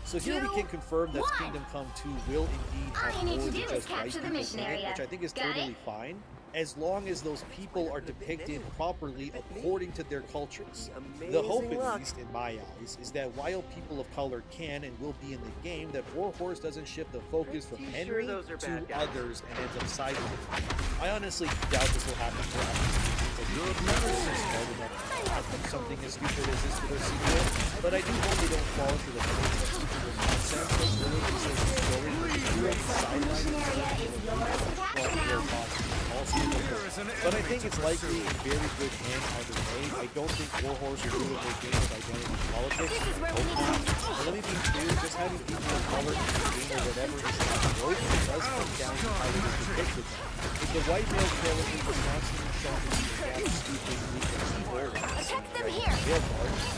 So here we can confirm that Kingdom Come 2 will indeed have more than just white people in it, which I think is totally fine. as long as those people are depicted properly according to their cultures. The hope, at least in my eyes, is that while people of color can and will be in the game, that Warhorse doesn't shift the focus from Henry to others and ends up siding with them. I honestly doubt this will happen for something as stupid as this for their sequel, but I do hope they don't fall into the stupid nonsense that really but I think it's likely in very good hands either way. I don't think Warhorse will ruin their game of identity politics. But let me be clear, just having people of color in the game or whatever is not broke. It does come down to how it is depicted. If the white male trilogy was constantly shown to be a stupid, weak, and evil,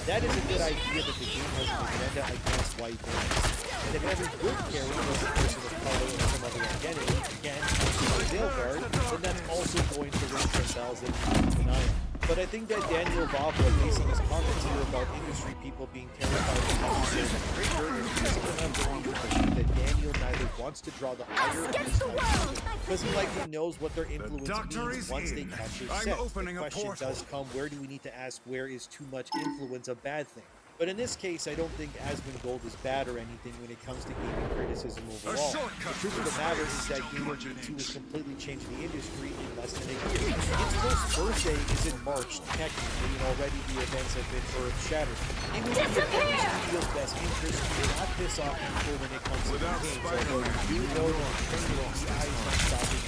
that is a good idea that the game has an agenda against white males. And if every good character was a person of color or some other identity, again, Veilguard, then that's also going to ring some bells that you can deny. But I think that Daniel Vavra, basing his comments here about industry people being terrified of publishing a trigger, is reasonable enough to believe that Daniel neither wants to draw the higher because he likely knows what their influence means once they catch your set. The question does come, where do we need to ask, where is too much influence a bad thing? But in this case, I don't think Asmongold is bad or anything when it comes to gaming criticism overall. The truth of the matter is that Gamer G2 has completely changed the industry in less than a year. Its first birthday is in March, technically, and already the events have been earth-shattering. It would be in every studio's best interest to not piss off people when it comes to the games, although you know that training the eyes not stopping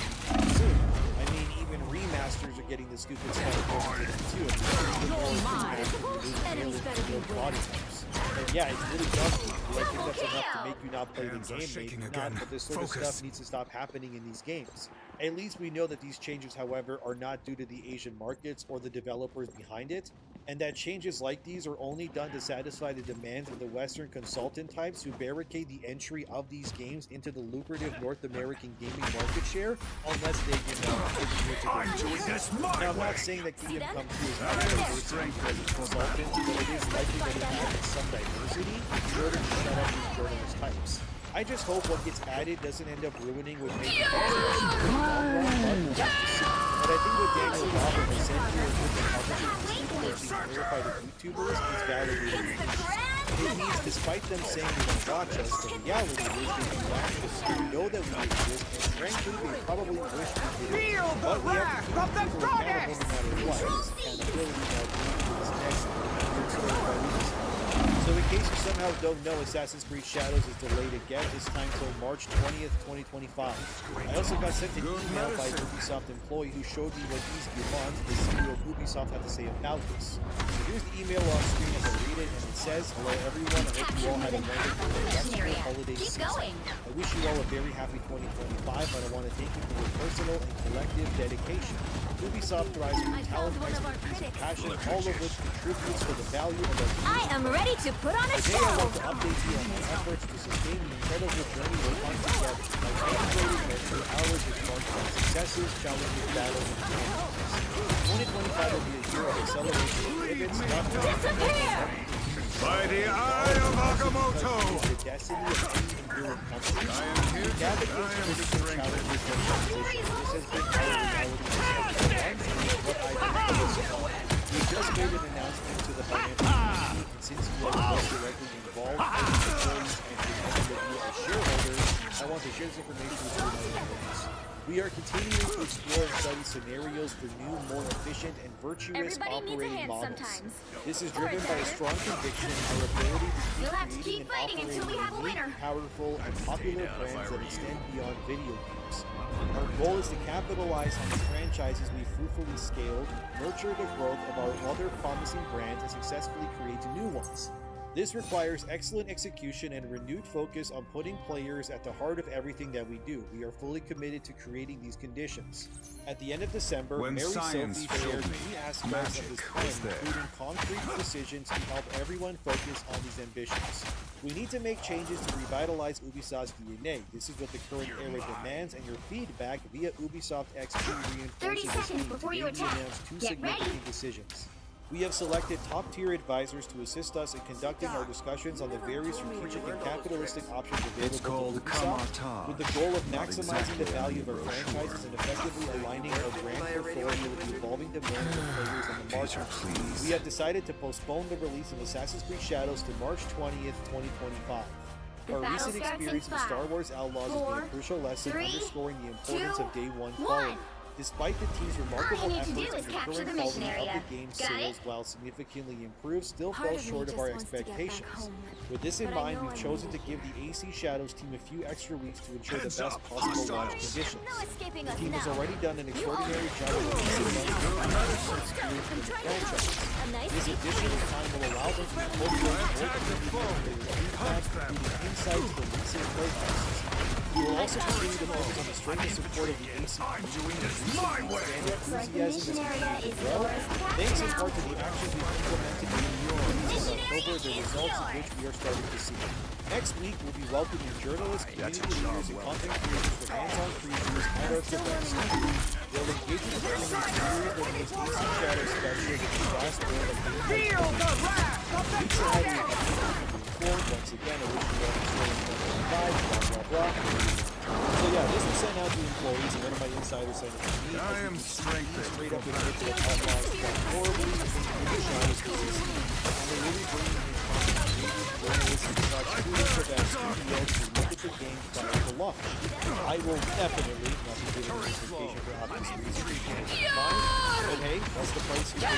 soon. I mean, even remasters are getting the stupid stuff going to them too. And yeah, it's really dumb. I think that's enough to make you not play the game, maybe not, but this sort of stuff needs to stop happening in these games. At least we know that these changes, however, are not due to the Asian markets or the developers behind it, and that changes like these are only done to satisfy the demands of the Western consultant types who barricade the entry of these games into the lucrative North American gaming market share, unless they can Now, I'm not saying that Kingdom Come 2 is not diversity because it's consultants, but it is likely that it has some diversity in order to shut up these journalist types. I just hope what gets added doesn't end up ruining what makes it but I think what Daniel Vavra has said here is that the publishers and people are being terrified of YouTubers is validated. It means despite them saying they don't watch us, the reality is they do watch us, they know that we exist, and frankly, they probably wish we did. But we have to keep people accountable no matter what. This accountability that leads to this next story. So in case you somehow don't know, Assassin's Creed Shadows is delayed again, this time till March 20th, 2025. I also got sent an email by an Ubisoft employee who showed me what Yves Guillemot, the CEO of Ubisoft, had to say about this. So here's the email on screen as I read it, and it says, "Hello everyone, I hope you all had a wonderful holiday season. I wish you all a very happy 2025, and I want to thank you for your personal and collective dedication. Ubisoft thrives with talent, expertise, and passion, all of which contributes to the value of our community. I am ready to put on a Today I show! want to update you on my efforts to sustain the incredible journey we're on together. My integrated venture, ours is marked by successes, challenges, battles, and challenges. 2025 will be a year of acceleration of pivots, by the eye of Agamotto! The destiny of any enduring company. I am here to challenges and transitions. This has been our reality for what I we just made an announcement to the financial community, and since you are most directly involved as employees and presenting as shareholders, I want to share this information with you in advance. We are continuing to explore and study scenarios for new, more efficient, and virtuous operating models. This is driven by a strong conviction in our ability to keep creating and operating unique, powerful, and popular brands that extend beyond video games. Our goal is to capitalize on the franchises we fruitfully scaled, nurture the growth of our other promising brands, and successfully create new ones. This requires excellent execution and renewed focus on putting players at the heart of everything that we do. We are fully committed to creating these conditions. At the end of December, Mary Sophie shared key aspects of this plan, including concrete decisions to help everyone focus on these ambitions. We need to make changes to revitalize Ubisoft's DNA. This is what the current era demands, and your feedback via Ubisoft XP reinforces 30 seconds before you attack. Announced two significant decisions. We have selected top-tier advisors to assist us in conducting our discussions on the various strategic and capitalistic options available to Ubisoft, with the goal of maximizing the value of our franchises and effectively aligning our brand portfolio with the evolving demands of players in the market. We have decided to postpone the release of Assassin's Creed Shadows to March 20th, 2025. Our recent experience with Star Wars Outlaws has been a crucial lesson underscoring the importance of day one quality. Despite the team's remarkable efforts and the current quality of the game's sales, while significantly improved, still fell short of our expectations. With this in mind, we've chosen to give the AC Shadows team a few extra weeks to ensure the best possible launch conditions. The team has already done an extraordinary job of releasing the franchise. This additional time will allow them to incorporate more feedback, including insights from recent playtests. We will also continue to focus on the strength and support of the AC community and enthusiasm as we grow, thanks in part to the actions we've implemented in October, the results of which we are starting to see. Next week, we'll be welcoming journalists, community leaders, and content creators for hands-on previews at our events. They'll engage with the team and experience what makes AC Shadows special with the vast world of feel the wrath of the dragon! Once again, I wish you all a blah, blah, blah. So yeah, this was sent out to employees, and one of my insiders sent it to me. I am straight up admit that Outlaws got horribly into Shadows to succeed. And they're really bringing in journalists and such to the studio to look at the game prior to launch. I will definitely not be giving a presentation for obvious reasons. But hey, that's the price you pay.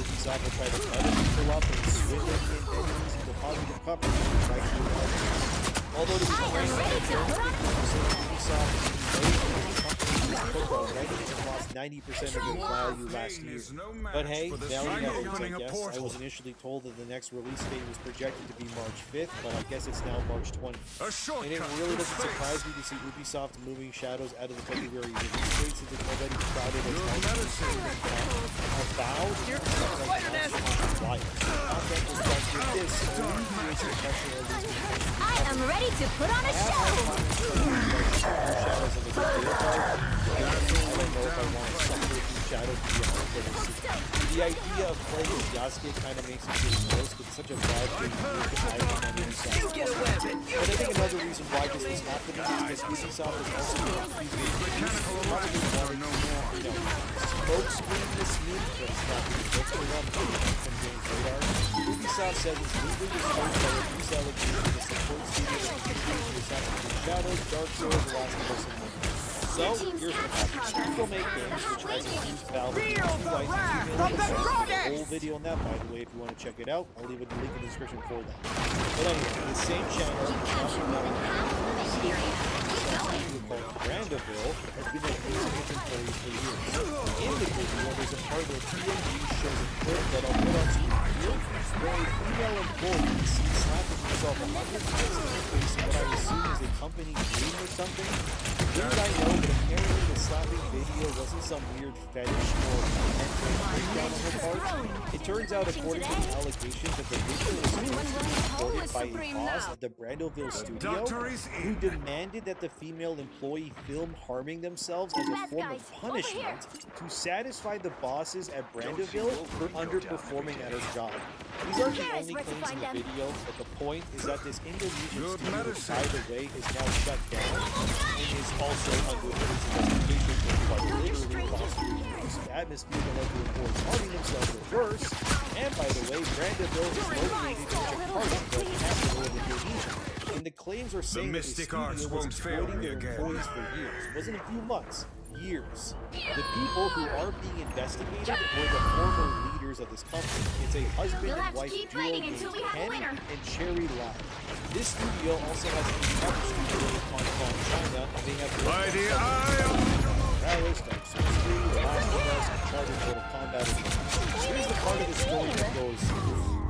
Ubisoft will try to cut it, pull up, and swing it in enemies into positive coverage right through the audience. Although to be frank, I don't think Ubisoft is already lost 90% of their value last year. But hey, value efforts, I guess. I was initially told that the next release date was projected to be March 5th, but I guess it's now March 20th. And it really doesn't surprise me to see Ubisoft moving Shadows out of the February release date since it's already crowded I am ready to put on a show! The idea of playing with Yasuke kind of makes it feel gross, but such a bad thing to get a weapon! But I think another reason why this was happening is because Ubisoft is also smoke screen this new, but it's not really fixing up from James Radar. Ubisoft says it's legally disposed by a reseller to the support studio that continues to Assassin's Creed Shadows, Dark Souls, The Last of Us, and more. So, here's what happens. People make games, which has accused Valve of a whole video on that, by the way, if you want to check it out. I'll leave a link in the description for that. But anyway, the same channel, called Brandeville, has been accusing its employees for years. In the video, there's a part where TNG shows a clip that I'll put on screen here, where a female employee is seen slapping herself 100 times in the face in what I assume is a company name or something. Did I know that apparently the slapping video wasn't some weird fetish or mental breakdown on her part? It turns out, according to the allegations, that the video was reported by a boss at the Brandeville studio who demanded that the female employee film harming themselves as a form of punishment to satisfy the bosses at Brandeville for underperforming at her job. These aren't the only claims in the video, but the point is that this Indonesian studio, which by the way is now shut down and is also under police investigation for quite literally cost reviews, the atmosphere that led to employees harming themselves or worse. And by the way, Brandeville is located in Jakarta, the capital of Indonesia. And the claims are saying that the studio was exploiting their employees for years. It wasn't a few months, years. The people who are being investigated were the former leaders of this company. It's a husband and wife duo named Ken and Cherry Lau. This studio also has a other studio in Hong Kong, China, and they have Morales, Dark Souls 3, The Last of Us, Uncharted, Mortal Kombat. Here's the part of the story that goes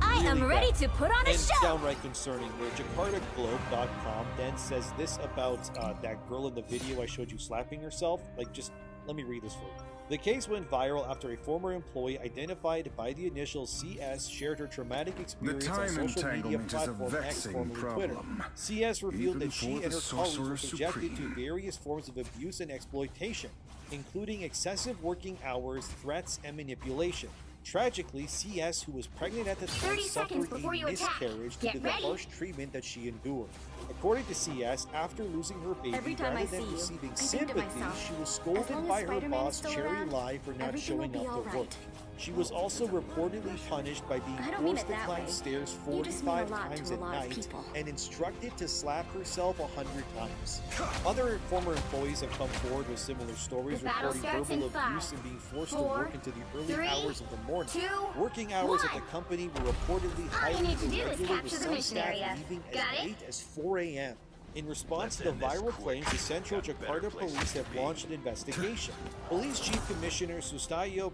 I am ready to put on a show! Downright concerning, where JakartaGlobe.com then says this about that girl in the video I showed you slapping herself. Like, just Let me read this for you. The case went viral after a former employee identified by the initials CS shared her traumatic experience on time social media entanglement is a platform X, vexing formerly Twitter. problem, CS revealed even that she for and the her colleagues were Sorcerer subjected to Supreme. various forms of abuse and exploitation, including excessive working hours, threats, and manipulation. Tragically, CS, who was pregnant at the time, 30 seconds suffered before a you attack. miscarriage due Get to the ready. harsh treatment that she endured. According to CS, after losing her baby, Every time rather I than see you, receiving I think to sympathy, myself, she was as scolded long as by her Spider-Man is boss, still Cherry around, Lai, for not everything will showing be up to all work. right. She was also reportedly punished by being I don't mean forced it to that climb way. stairs You just mean a 45 lot times to a at lot of night people. and instructed to slap herself 100 times. Other former employees have come forward with similar stories, The battle reporting starts verbal in 5, abuse and being forced to 4, work into the early 3, hours of the morning. 2, Working hours at 1. the company were reportedly All you highly need to do is irregular, capture with the some mission staff area. leaving as Got it? late as 4 a.m. In response to the viral claims, the Central Jakarta Police have launched an investigation. Police Chief Commissioner Sustayo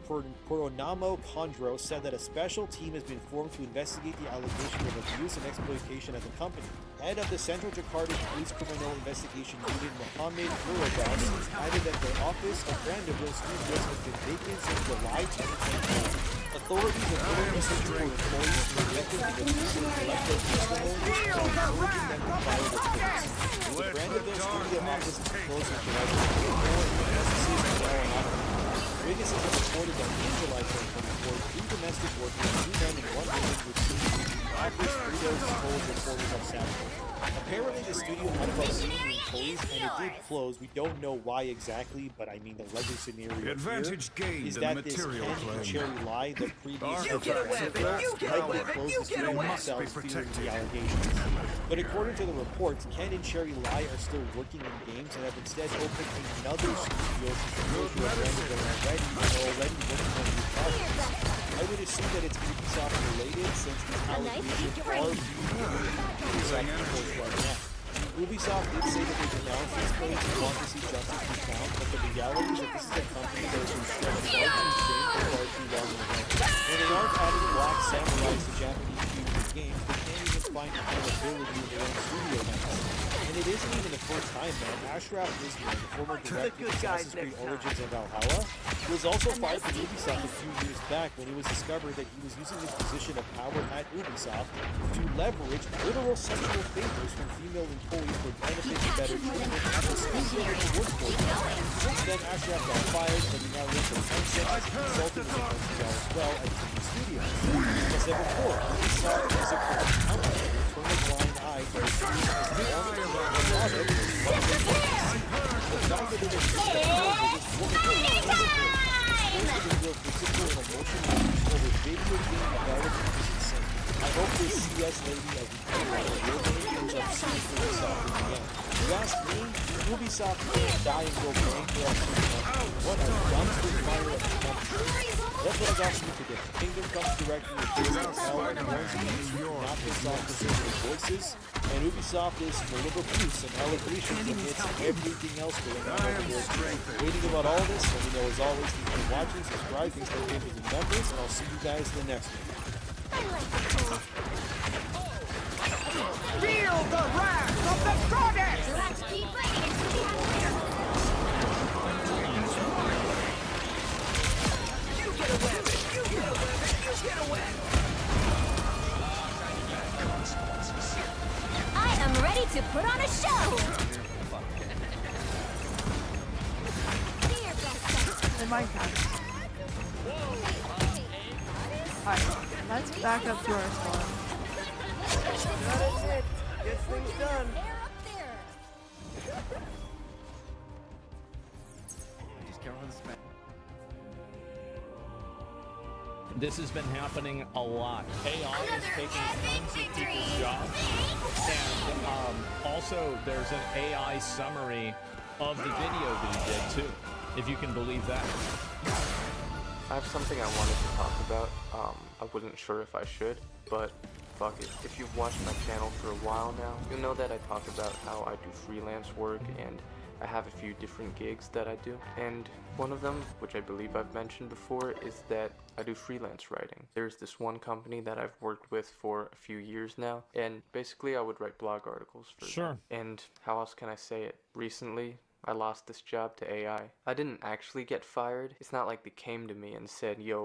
Purnamo Kondro said that a special team has been formed to investigate the allegation of abuse and exploitation at the company. Head of the Central Jakarta Police Criminal Investigation Unit, Mohammed Muradas, added that the office of Brandeville Studios has been vacant since July 2024. Authorities have ordered research for employees to convicted of abuse and collective testimonies and encouraging them to file reports. The Brandeville Studio office is closed in July 2024 and the businesses are now on operating. Witnesses have reported that in July 2024, 3 domestic workers, 2 men and 1 woman were seen eating crackers, Doritos, and told reporters on Saturday. Apparently, the studio had about 80 employees and it did close. We don't know why exactly, but I mean the likely scenario Advantage here gained is in that the this material Ken claim. and Cherry Lai, the previous You get a weapon! You get a likely weapon! closed You the get a studio weapon! themselves Must be fearing the protected. allegations. But according to the reports, Ken and Cherry Lai are still working in games and have instead opened another studio since those who have rented them already and are already working on new projects. I would assume that it's Ubisoft related since these allegations are being Ubisoft right now. Ubisoft did say that they denounced these claims and want to see justice be found, but the reality is that this is a company that has been struck far too thin for far too long ago. When they aren't adding black samurais to Japanese future games, they can't even find accountability in their own studio now. And it isn't even the first time, man. Ashraf Ismail, the former director of Assassin's Creed Origins and Valhalla, was also fired from Ubisoft a few years back when it was discovered that he was using his position of power at Ubisoft to leverage literal sexual favors from female employees for benefit and better treatment at the studio that he worked for. Since then, Ashraf got fired, but he now lives in Tencent as a consultant with Montreal as well at TV Studios. As I said before, Ubisoft is a corrupt company that will turn a blind eye to the truth as the only product. The fact that it is physical and emotional abuse over video game development is insane. I hope this CS lady, as we call her, real name ends up suing Ubisoft in the end. If you ask me, Ubisoft can't die and go bankrupt. What a dumpster fire of a company. That's what I got for you today. Kingdom Comes directly with Jason Hell and Warren's games, not Ubisoft Pacific Voices, and Ubisoft is full of abuse and allegations amidst everything else going on over there. Waiting about all this, let me know as always, thanks for watching, subscribing, stay pages and members, and I'll see you guys in the next one. Feel the wrath of the goddess! You'll have to keep fighting until we have winner. You get a weapon! You get a weapon! You get a weapon! I am ready to put on a show. In Minecraft. Alright, let's back up to our spawn. That's it! Get things done! Just careful with the spec. This has been happening a lot. AI is taking tons of people's jobs. And also, there's an AI summary of the video that he did, too, if you can believe that. I have something I wanted to talk about. I wasn't sure if I should, but fuck it. If you've watched my channel for a while now, you'll know that I talk about how I do freelance work and I have a few different gigs that I do. And one of them, which I believe I've mentioned before, is that I do freelance writing. There's this one company that I've worked with for a few years now, and basically I would write blog articles for them. And how else can I say it? Recently, I lost this job to AI. I didn't actually get fired. It's not like they came to me and said, yo,